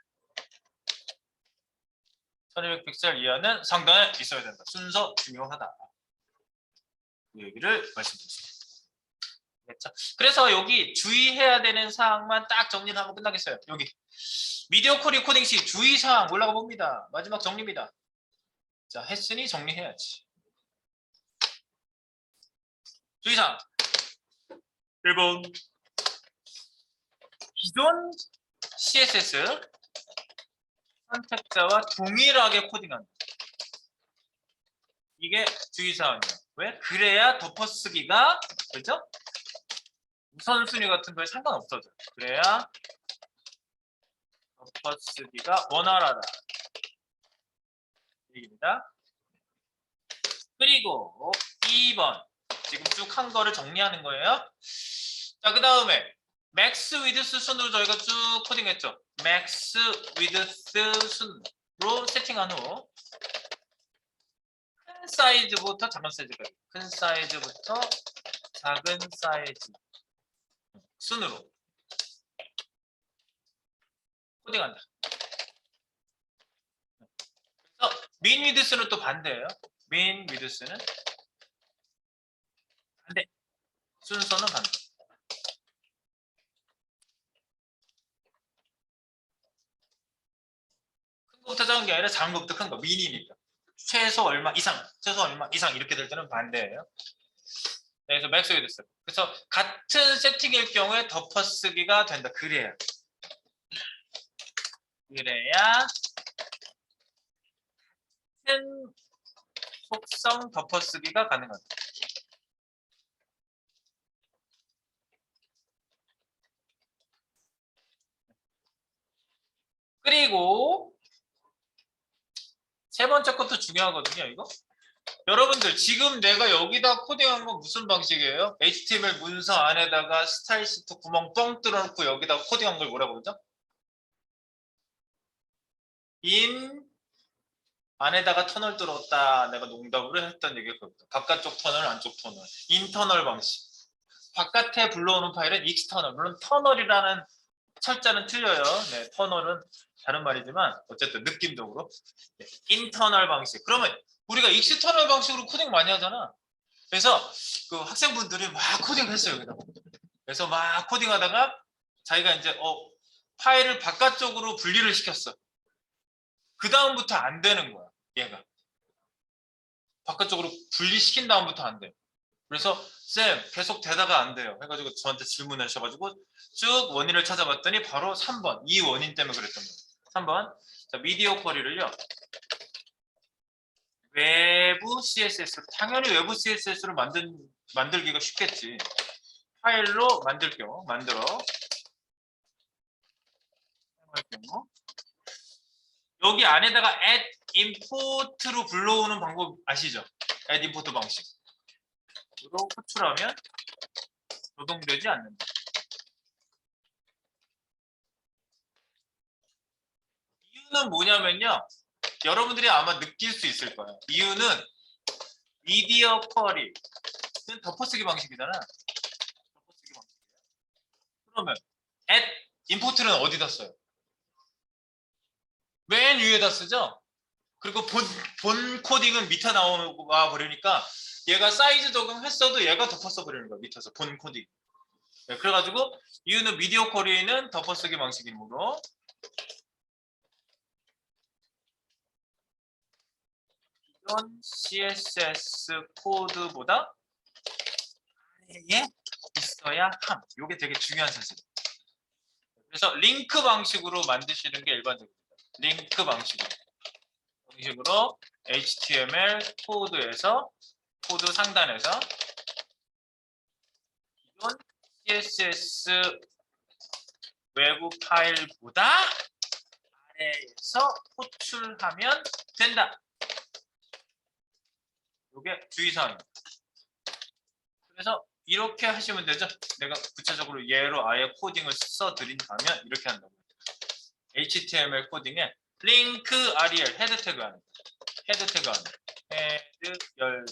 1200 픽셀 이하는 상단에 있어야 된다. 순서 중요하다. 그 얘기를 말씀드렸습니다. 됐죠? 그래서 여기 주의해야 되는 사항만 딱 정리를 하면 끝나겠어요. 여기 미디어 콜 리코딩 시 주의사항 올라가 봅니다. 마지막 정리입니다. 자, 했으니 정리해야지. 주의사항 1번 기존 CSS 선택자와 동일하게 코딩한다. 이게 주의사항이에요. 왜? 그래야 덮어쓰기가 그렇죠? 우선순위 같은 거에 상관없어져. 그래야 덮어쓰기가 원활하다. 얘기입니다. 그리고 2번 지금 쭉 한 거를 정리하는 거예요. 자, 그 다음에 맥스 위드스 순으로 저희가 쭉 코딩했죠. 맥스 위드스 순으로 세팅한 후 큰 사이즈부터 작은 사이즈까지 큰 사이즈부터 작은 사이즈 순으로 코딩한다. 그래서 민 위드스는 또 반대예요. 민 위드스는 반대. 순서는 반대. 큰 거부터 작은 게 아니라 작은 거부터 큰 거. 민이니까. 최소 얼마 이상, 최소 얼마 이상 이렇게 될 때는 반대예요. 네, 그래서 맥스 위드스. 그래서 같은 세팅일 경우에 덮어쓰기가 된다. 그래야 큰 속성 덮어쓰기가 가능하다. 그리고 세 번째 것도 중요하거든요. 이거 여러분들 지금 내가 여기다 코딩한 건 무슨 방식이에요? HTML 문서 안에다가 스타일 시트 구멍 뻥 뚫어놓고 여기다 코딩한 걸 뭐라고 그러죠? 인 안에다가 터널 뚫었다. 내가 농담으로 했던 얘기가 그거다. 바깥쪽 터널, 안쪽 터널. 인터널 방식. 바깥에 불러오는 파일은 익스터널. 물론 터널이라는 철자는 틀려요. 네, 터널은 다른 말이지만 어쨌든 느낌적으로 네, 인터널 방식. 그러면 우리가 익스터널 방식으로 코딩 많이 하잖아. 그래서 그 학생분들이 막 코딩했어요. 여기다. 그래서 막 코딩하다가 자기가 이제 파일을 바깥쪽으로 분리를 시켰어. 그 다음부터 안 되는 거야. 얘가 바깥쪽으로 분리시킨 다음부터 안 돼. 그래서 쌤 계속 되다가 안 돼요. 해가지고 저한테 질문하셔가지고 쭉 원인을 찾아봤더니 바로 3번 이 원인 때문에 그랬던 거예요. 3번 자 미디어 쿼리를요. 외부 CSS 당연히 외부 CSS로 만들기가 쉽겠지. 파일로 만들어 여기 안에다가 add import로 불러오는 방법 아시죠? add import 방식으로 호출하면 노동되지 않는다. 이유는 뭐냐면요. 여러분들이 아마 느낄 수 있을 거예요. 이유는 미디어 쿼리는 덮어쓰기 방식이잖아. 덮어쓰기 방식이에요. 그러면 add import는 어디다 써요? 맨 위에다 쓰죠? 그리고 본 코딩은 밑에 나와 버리니까 얘가 사이즈 적응했어도 얘가 덮어써 버리는 거야. 밑에서 본 코딩. 네, 그래가지고 이유는 미디어 쿼리는 덮어쓰기 방식이므로 이런 CSS 코드보다 아래에 있어야 함. 이게 되게 중요한 사실. 그래서 링크 방식으로 만드시는 게 일반적입니다. 링크 방식으로 HTML 코드에서 코드 상단에서 이런 CSS 외부 파일보다 아래에서 호출하면 된다. 이게 주의사항입니다. 그래서 이렇게 하시면 되죠. 내가 구체적으로 얘로 아예 코딩을 써드린다면 이렇게 한다고. HTML 코딩에 링크 rel 헤드 태그 안에 헤드 태그 안에 헤드 열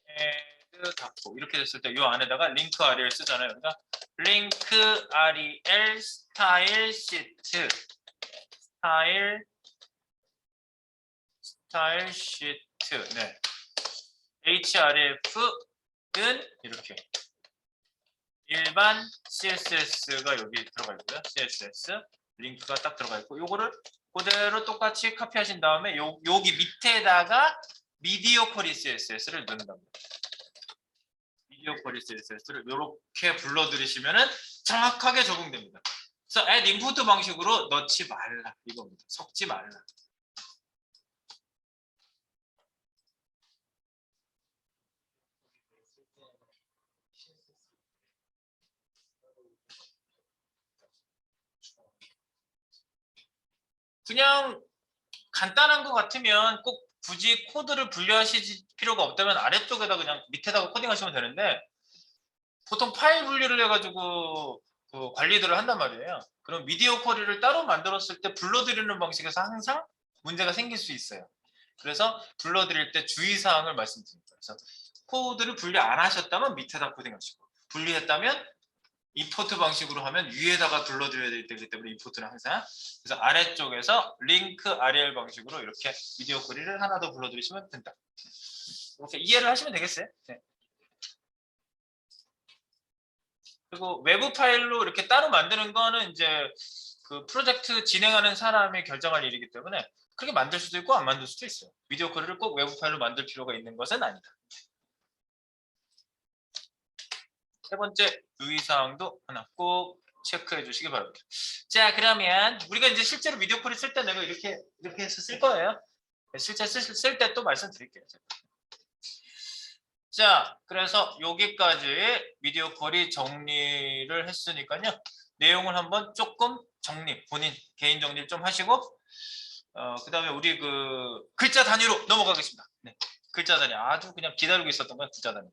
헤드 닫고 이렇게 됐을 때 이 안에다가 링크 rel 쓰잖아요. 그러니까 링크 rel 스타일 시트 스타일 시트 네. href는 이렇게 일반 CSS가 여기 들어가 있고요. CSS 링크가 딱 들어가 있고 요거를 그대로 똑같이 카피하신 다음에 여기 밑에다가 미디어 쿼리 CSS를 넣는 겁니다. 미디어 쿼리 CSS를 이렇게 불러들이시면은 정확하게 적용됩니다. 그래서 add input 방식으로 넣지 말라 이겁니다. 섞지 말라. 그냥 간단한 것 같으면 꼭 굳이 코드를 분류하실 필요가 없다면 아래쪽에다 그냥 밑에다가 코딩하시면 되는데 보통 파일 분류를 해가지고 그 관리들을 한단 말이에요. 그럼 미디어 쿼리를 따로 만들었을 때 불러들이는 방식에서 항상 문제가 생길 수 있어요. 그래서 불러드릴 때 주의사항을 말씀드립니다. 그래서 코드를 분류 안 하셨다면 밑에다 코딩하시고 분류했다면 임포트 방식으로 하면 위에다가 불러드려야 되기 때문에 임포트는 항상 그래서 아래쪽에서 링크 rel 방식으로 이렇게 미디어 쿼리를 하나 더 불러드리시면 된다. 이렇게 이해를 하시면 되겠어요. 네. 그리고 외부 파일로 이렇게 따로 만드는 거는 이제 그 프로젝트 진행하는 사람이 결정할 일이기 때문에 그렇게 만들 수도 있고 안 만들 수도 있어요. 미디어 쿼리를 꼭 외부 파일로 만들 필요가 있는 것은 아니다. 세 번째 유의사항도 하나 꼭 체크해 주시기 바랍니다. 자, 그러면 우리가 이제 실제로 미디어 쿼리 쓸 때 내가 이렇게 해서 쓸 거예요. 실제 쓸 때 또 말씀드릴게요. 자, 그래서 여기까지 미디어 쿼리 정리를 했으니까요. 내용을 한번 조금 본인 개인 정리를 좀 하시고 그 다음에 우리 그 글자 단위로 넘어가겠습니다. 네, 글자 단위 아주 그냥 기다리고 있었던 건 글자 단위.